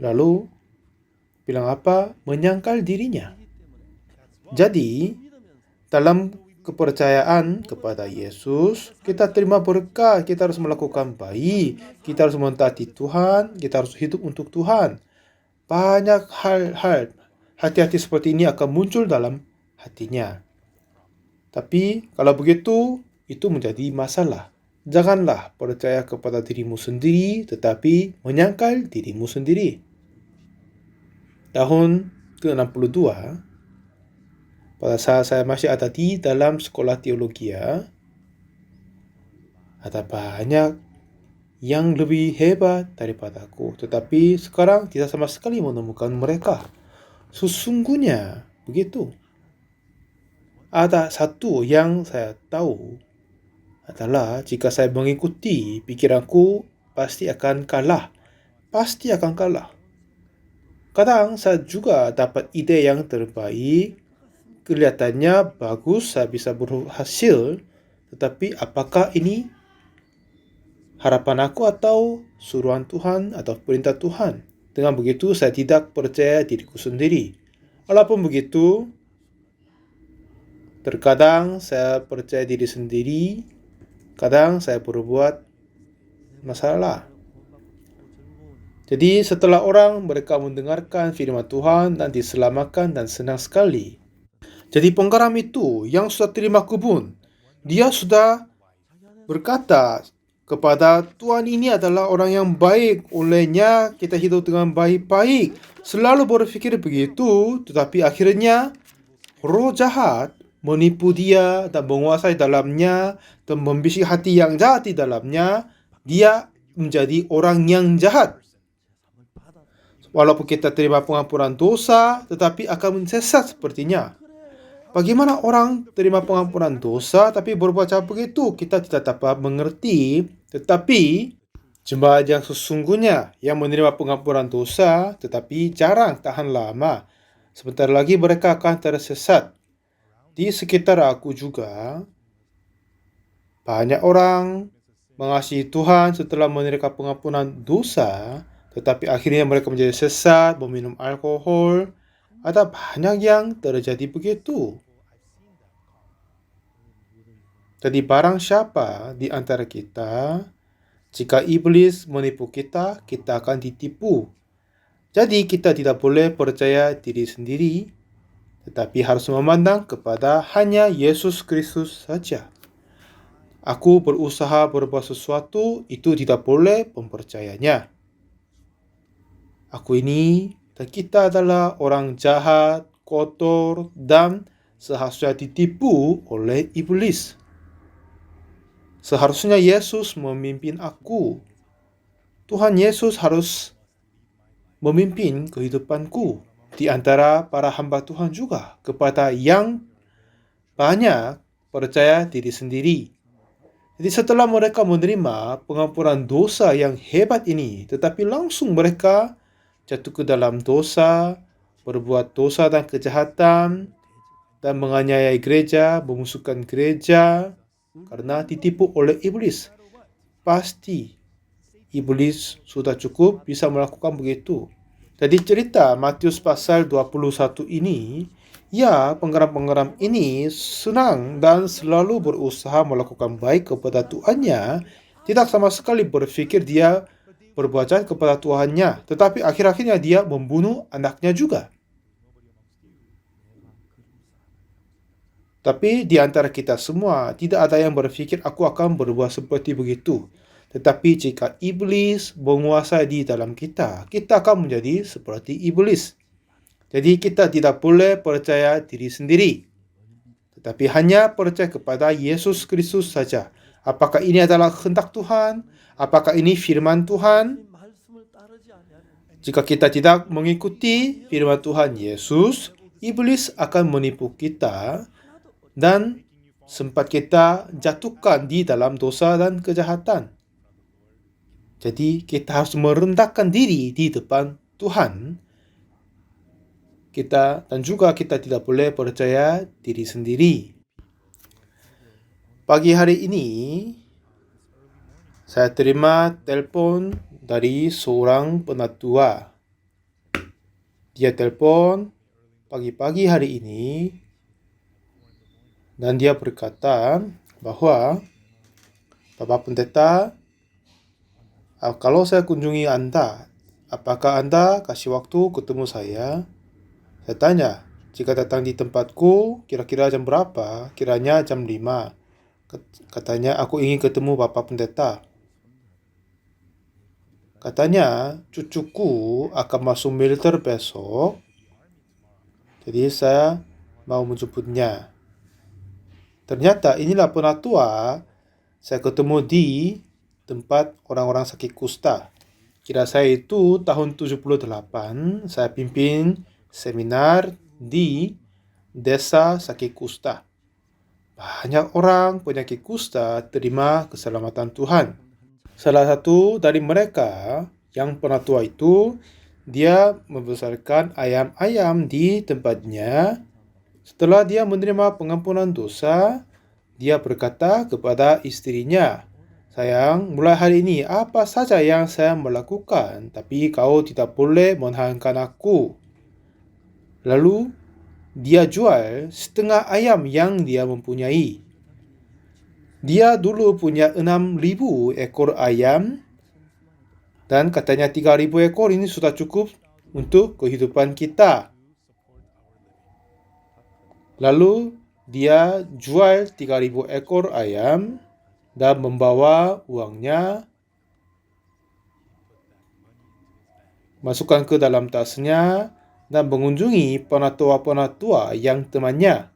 Lalu bilang apa? Menyangkal dirinya. Jadi dalam kepercayaan kepada Yesus, kita terima berkat, kita harus melakukan baik, kita harus mentaati Tuhan, kita harus hidup untuk Tuhan. Banyak hal hati-hati seperti ini akan muncul dalam hatinya. Tapi kalau begitu, itu menjadi masalah. Janganlah percaya kepada dirimu sendiri, tetapi menyangkal dirimu sendiri. Tahun ke-62, pada saat saya masih ada di dalam sekolah teologi, ada banyak yang lebih hebat daripadaku, tetapi sekarang tidak sama sekali menemukan mereka. Sesungguhnya begitu. Ada satu yang saya tahu adalah jika saya mengikuti pikiranku pasti akan kalah. Pasti akan kalah. Kadang saya juga dapat ide yang terbaik, kelihatannya bagus, saya bisa berhasil, tetapi apakah ini harapan aku atau suruhan Tuhan atau perintah Tuhan? Dengan begitu saya tidak percaya diriku sendiri. Walaupun begitu, terkadang saya percaya diri sendiri, kadang saya berbuat masalah. Jadi setelah orang mereka mendengarkan firman Tuhan dan diselamatkan dan senang sekali. Jadi penggarap itu yang sudah terima kebun, dia sudah berkata kepada Tuhan, ini adalah orang yang baik, olehnya kita hidup dengan baik-baik. Selalu berpikir begitu, tetapi akhirnya roh jahat menipu dia dan menguasai dalamnya dan membisik hati yang jahat di dalamnya. Dia menjadi orang yang jahat. Walaupun kita terima pengampunan dosa, tetapi akan sesat sepertinya. Bagaimana orang terima pengampunan dosa tapi berbuat jahat begitu? Kita tidak dapat mengerti. Tetapi jemaat yang sesungguhnya yang menerima pengampunan dosa tetapi jarang tahan lama, sebentar lagi mereka akan tersesat. Di sekitar aku juga banyak orang mengasihi Tuhan setelah menerima pengampunan dosa, tetapi akhirnya mereka menjadi sesat, meminum alkohol. Ada banyak yang terjadi begitu. Jadi barang siapa di antara kita, jika iblis menipu kita, kita akan ditipu. Jadi kita tidak boleh percaya diri sendiri, tetapi harus memandang kepada hanya Yesus Kristus saja. Aku berusaha berbuat sesuatu, itu tidak boleh mempercayanya. Aku ini dan kita adalah orang jahat, kotor, dan seharusnya ditipu oleh iblis. Seharusnya Yesus memimpin aku. Tuhan Yesus harus memimpin kehidupanku di antara para hamba Tuhan juga, kepada yang banyak percaya diri sendiri. Jadi setelah mereka menerima pengampunan dosa yang hebat ini, tetapi langsung mereka jatuh ke dalam dosa, berbuat dosa dan kejahatan, dan menganiaya gereja, memusuhkan gereja, karena ditipu oleh iblis. Pasti iblis sudah cukup bisa melakukan begitu. Jadi cerita Matius pasal 21 ini, ya penggeram-penggeram ini senang dan selalu berusaha melakukan baik kepada Tuhannya, tidak sama sekali berpikir dia berbuat jahat kepada Tuhannya, tetapi akhir-akhirnya dia membunuh anaknya juga. Tapi di antara kita semua, tidak ada yang berpikir aku akan berbuat seperti begitu. Tetapi jika iblis menguasai di dalam kita, kita akan menjadi seperti iblis. Jadi kita tidak boleh percaya diri sendiri, tetapi hanya percaya kepada Yesus Kristus saja. Apakah ini adalah kehendak Tuhan? Apakah ini firman Tuhan? Jika kita tidak mengikuti firman Tuhan Yesus, iblis akan menipu kita dan sempat kita jatuhkan di dalam dosa dan kejahatan. Jadi kita harus merendahkan diri di depan Tuhan. Dan juga kita tidak boleh percaya diri sendiri. Pagi hari ini, saya terima telepon dari seorang penatua. Dia telepon pagi-pagi hari ini, dan dia berkata bahwa, Bapak Pendeta, kalau saya kunjungi Anda, apakah Anda kasih waktu ketemu saya? Saya tanya, jika datang di tempatku, kira-kira jam berapa? Kiranya jam 5. Katanya, aku ingin ketemu Bapak Pendeta. Katanya, cucuku akan masuk militer besok, jadi saya mau menjemputnya. Ternyata inilah penatua saya ketemu di tempat orang-orang sakit kusta. Kira saya itu tahun 78, saya pimpin seminar di desa sakit kusta. Banyak orang penyakit kusta terima keselamatan Tuhan. Salah satu dari mereka yang penatua itu, dia membesarkan ayam-ayam di tempatnya. Setelah dia menerima pengampunan dosa, dia berkata kepada istrinya, sayang, mulai hari ini apa saja yang saya melakukan, tapi kau tidak boleh menahankan aku. Lalu, dia jual setengah ayam yang dia mempunyai. Dia dulu punya 6.000 ekor ayam, dan katanya 3.000 ekor ini sudah cukup untuk kehidupan kita. Lalu, dia jual 3.000 ekor ayam dan membawa uangnya, masukkan ke dalam tasnya, dan mengunjungi penatua-penatua yang temannya.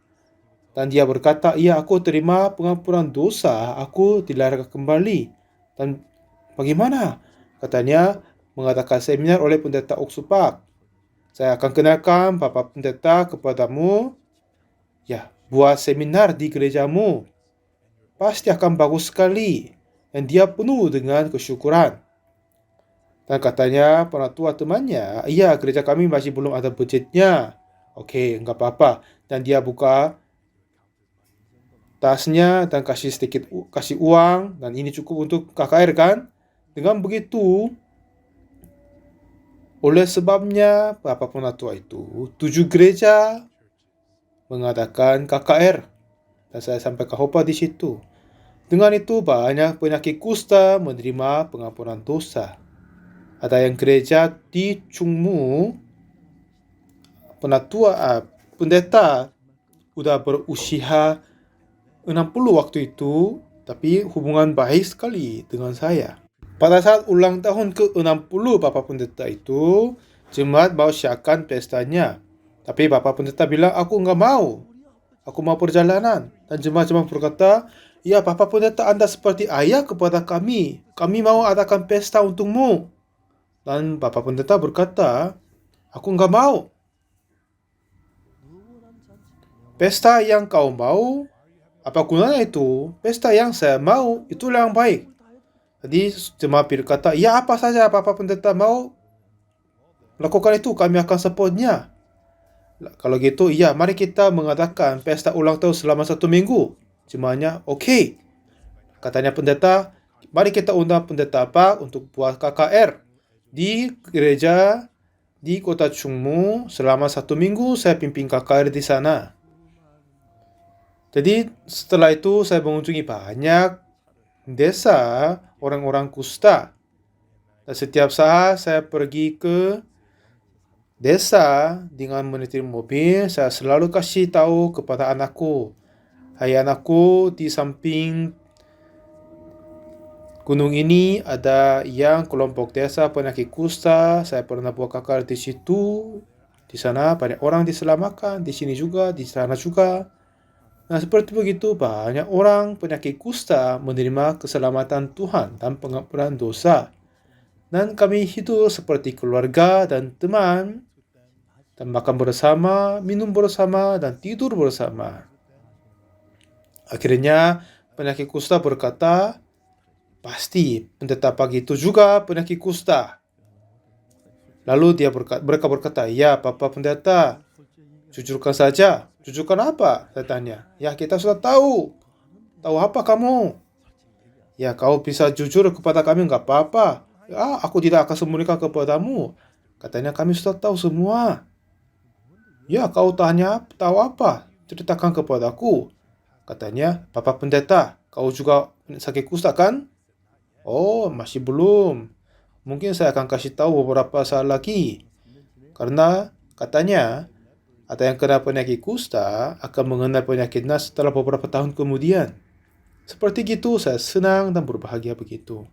Dan dia berkata, iya, aku terima pengampunan dosa, aku dilarang kembali. Dan bagaimana? Katanya, mengadakan seminar oleh pendeta Oksupak. Saya akan kenalkan Bapak Pendeta kepadamu. Ya, buat seminar di gerejamu. Pasti akan bagus sekali. Dan dia penuh dengan kesyukuran. Dan katanya penatua temannya, iya, gereja kami masih belum ada budgetnya. Oke, enggak apa-apa. Dan dia buka tasnya dan kasih uang, dan ini cukup untuk KKR kan? Dengan begitu, oleh sebabnya Bapak Penatua itu 7 gereja mengadakan KKR, dan saya sampai ke Hopa di situ. Dengan itu banyak penyakit kusta menerima pengampunan dosa. Ada yang gereja di Chungmu, pendeta udah berusia 60 waktu itu, tapi hubungan baik sekali dengan saya. Pada saat ulang tahun ke-60 Bapak Pendeta itu, jemaat mau siapkan pestanya. Tapi Bapak Pendeta bilang, aku nggak mau. Aku mau perjalanan. Dan jemaat-jemaat berkata, ya Bapak Pendeta, Anda seperti ayah kepada kami. Kami mau adakan pesta untukmu. Dan Bapak Pendeta berkata, aku nggak mau. Pesta yang kau mau, apa gunanya itu? Pesta yang saya mau, itulah yang baik. Jadi jemaat berkata, ya apa saja Bapak Pendeta mau lakukan itu, kami akan supportnya. Kalau gitu, ya mari kita mengadakan pesta ulang tahun selama 1 minggu. Jemaatnya, oke. Katanya pendeta, mari kita undang pendeta apa untuk buat KKR di gereja di kota Chungmu. Selama 1 minggu saya pimpin KKR di sana. Jadi setelah itu saya mengunjungi banyak desa orang-orang kusta. Dan setiap saat saya pergi ke desa dengan menyetir mobil, saya selalu kasih tahu kepada anakku, Hai anakku, di samping gunung ini ada yang kelompok desa penyakit kusta. Saya pernah buat kakak di situ. Di sana banyak orang diselamatkan, di sini juga, di sana juga. Nah, seperti begitu banyak orang penyakit kusta menerima keselamatan Tuhan dan pengampunan dosa. Dan kami hidup seperti keluarga dan teman, dan makan bersama, minum bersama, dan tidur bersama. Akhirnya penyakit kusta berkata, pasti pendeta pagi itu juga penyakit kusta. Lalu mereka berkata, ya Papa Pendeta, jujurkan saja. Jujurkan apa? Saya tanya. Ya kita sudah tahu. Tahu apa kamu? Ya kau bisa jujur kepada kami nggak apa-apa. Ya aku tidak akan sembunyikan kepadamu. Katanya kami sudah tahu semua. Ya kau tanya tahu apa? Ceritakan kepadaku. Katanya, Papa Pendeta, kau juga sakit kusta kan? Oh, masih belum. Mungkin saya akan kasih tahu beberapa saat lagi. Karena katanya ada yang kena penyakit kusta akan mengenal penyakitnya setelah beberapa tahun kemudian. Seperti gitu, saya senang dan berbahagia begitu.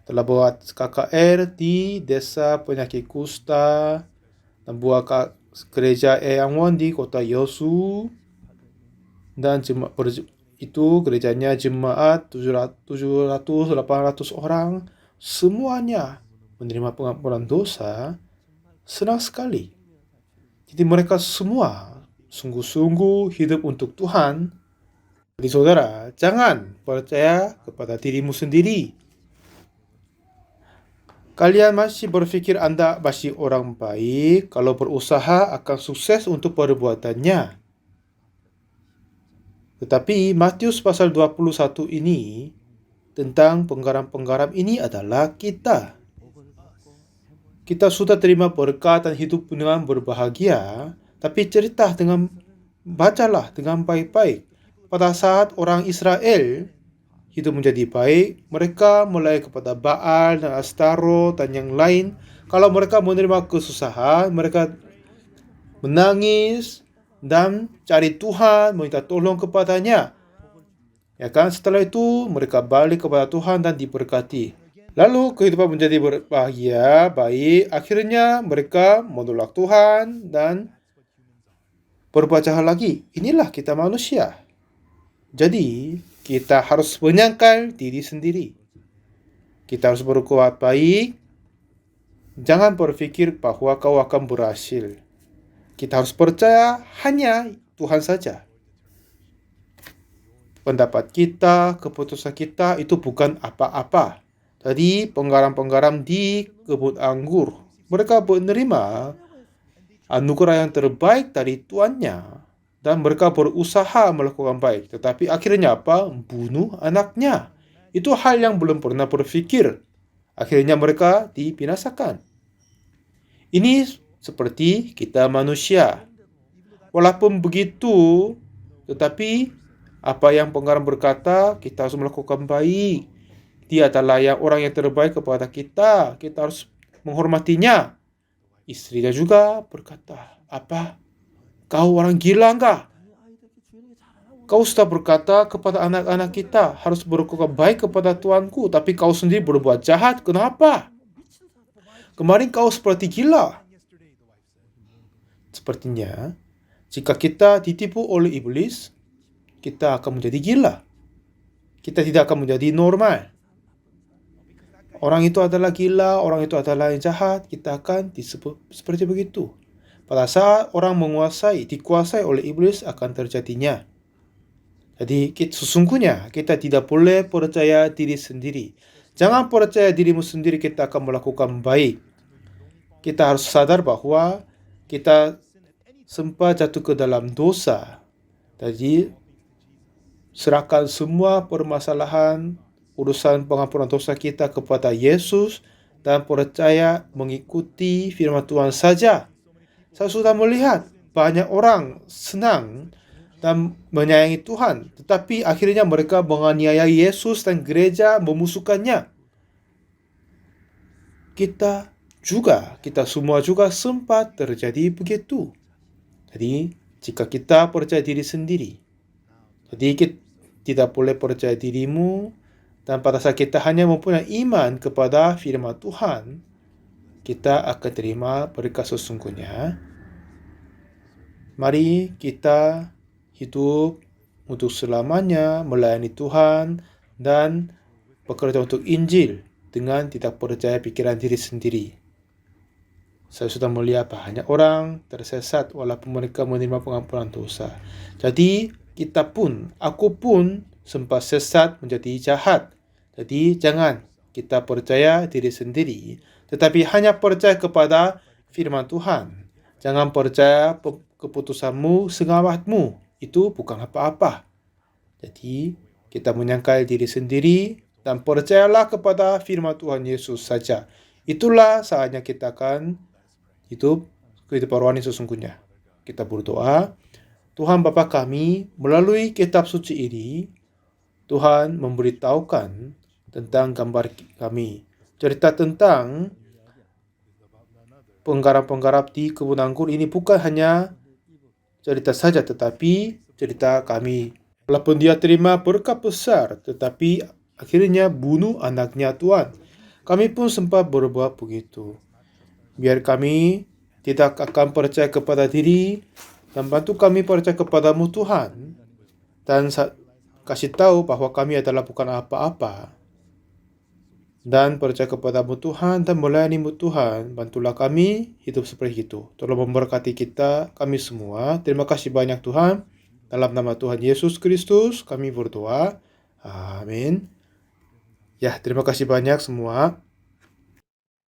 Telah buat KKR di desa penyakit kusta dan buat gereja Eyang Won di kota Yosu. Dan itu gerejanya jemaat 700-800 orang. Semuanya menerima pengampunan dosa. Senang sekali. Jadi mereka semua sungguh-sungguh hidup untuk Tuhan. Jadi saudara, jangan percaya kepada dirimu sendiri. Kalian masih berpikir Anda masih orang baik kalau berusaha akan sukses untuk perbuatannya. Tetapi Matius pasal 21 ini tentang penggarap-penggarap ini adalah kita. Kita sudah terima berkat dan hidup dengan berbahagia, tapi bacalah dengan baik-baik. Pada saat orang Israel hidup menjadi baik, mereka mulai kepada Baal dan Astaroth dan yang lain. Kalau mereka menerima kesusahan, mereka menangis dan cari Tuhan, meminta tolong kepadanya. Ya kan, setelah itu mereka balik kepada Tuhan dan diberkati. Lalu kehidupan menjadi berbahagia, baik. Akhirnya mereka menolak Tuhan dan berbuat jahat lagi. Inilah kita manusia. Jadi, kita harus menyangkal diri sendiri. Kita harus berbuat baik. Jangan berpikir bahwa kau akan berhasil. Kita harus percaya hanya Tuhan saja. Pendapat kita, keputusan kita itu bukan apa-apa. Tadi penggarap-penggarap di kebun anggur, mereka menerima anugerah yang terbaik dari tuannya. Dan mereka berusaha melakukan baik. Tetapi akhirnya apa? Bunuh anaknya. Itu hal yang belum pernah berpikir. Akhirnya mereka dibinasakan. Ini seperti kita manusia. Walaupun begitu, tetapi apa yang penggarap berkata, kita harus melakukan baik. Dia adalah orang yang terbaik kepada kita. Kita harus menghormatinya. Istrinya juga berkata, apa? Kau orang gila enggak? Kau sudah berkata kepada anak-anak kita harus berbuat baik kepada tuanku, tapi kau sendiri berbuat jahat. Kenapa? Kemarin kau seperti gila. Sepertinya, jika kita ditipu oleh iblis, kita akan menjadi gila. Kita tidak akan menjadi normal. Orang itu adalah gila, orang itu adalah yang jahat, kita akan disebut seperti begitu. Pada saat orang dikuasai oleh iblis akan terjadinya. Jadi sesungguhnya kita tidak boleh percaya diri sendiri. Jangan percaya dirimu sendiri kita akan melakukan baik. Kita harus sadar bahwa kita sempat jatuh ke dalam dosa. Jadi serahkan semua permasalahan, urusan pengampunan dosa kita kepada Yesus dan percaya mengikuti firman Tuhan saja. Saya sudah melihat banyak orang senang dan menyayangi Tuhan, tetapi akhirnya mereka menganiaya Yesus dan gereja, memusuhkannya. Kita semua juga sempat terjadi begitu. Jadi, jika kita percaya diri sendiri, Jadi kita tidak boleh percaya dirimu, dan pada saat kita hanya mempunyai iman kepada firman Tuhan, kita akan terima berkat sesungguhnya. Mari kita hidup untuk selamanya, melayani Tuhan, dan bekerja untuk Injil dengan tidak percaya pikiran diri sendiri. Saya sudah melihat banyak orang tersesat walaupun mereka menerima pengampunan dosa. Jadi aku pun sempat sesat menjadi jahat. Jadi jangan kita percaya diri sendiri, tetapi hanya percaya kepada firman Tuhan. Jangan percaya keputusanmu, segawahtmu. Itu bukan apa-apa. Jadi kita menyangkal diri sendiri dan percayalah kepada firman Tuhan Yesus saja. Itulah saatnya kita akan hidup kehidupan rohani sesungguhnya. Kita berdoa. Tuhan Bapa kami, melalui kitab suci ini, Tuhan memberitahukan tentang gambar kami. Cerita tentang penggarap-penggarap di kebun anggur ini bukan hanya cerita saja, tetapi cerita kami. Walaupun dia terima berkat besar, tetapi akhirnya bunuh anaknya Tuhan. Kami pun sempat berbuat begitu. Biar kami tidak akan percaya kepada diri, dan bantu kami percaya kepadamu Tuhan, dan kasih tahu bahwa kami adalah bukan apa-apa, dan percaya kepadamu Tuhan dan melayanimu Tuhan. Bantulah kami hidup seperti itu. Tolong memberkati kami semua. Terima kasih banyak Tuhan. Dalam nama Tuhan Yesus Kristus kami berdoa. Amin. Ya, terima kasih banyak semua.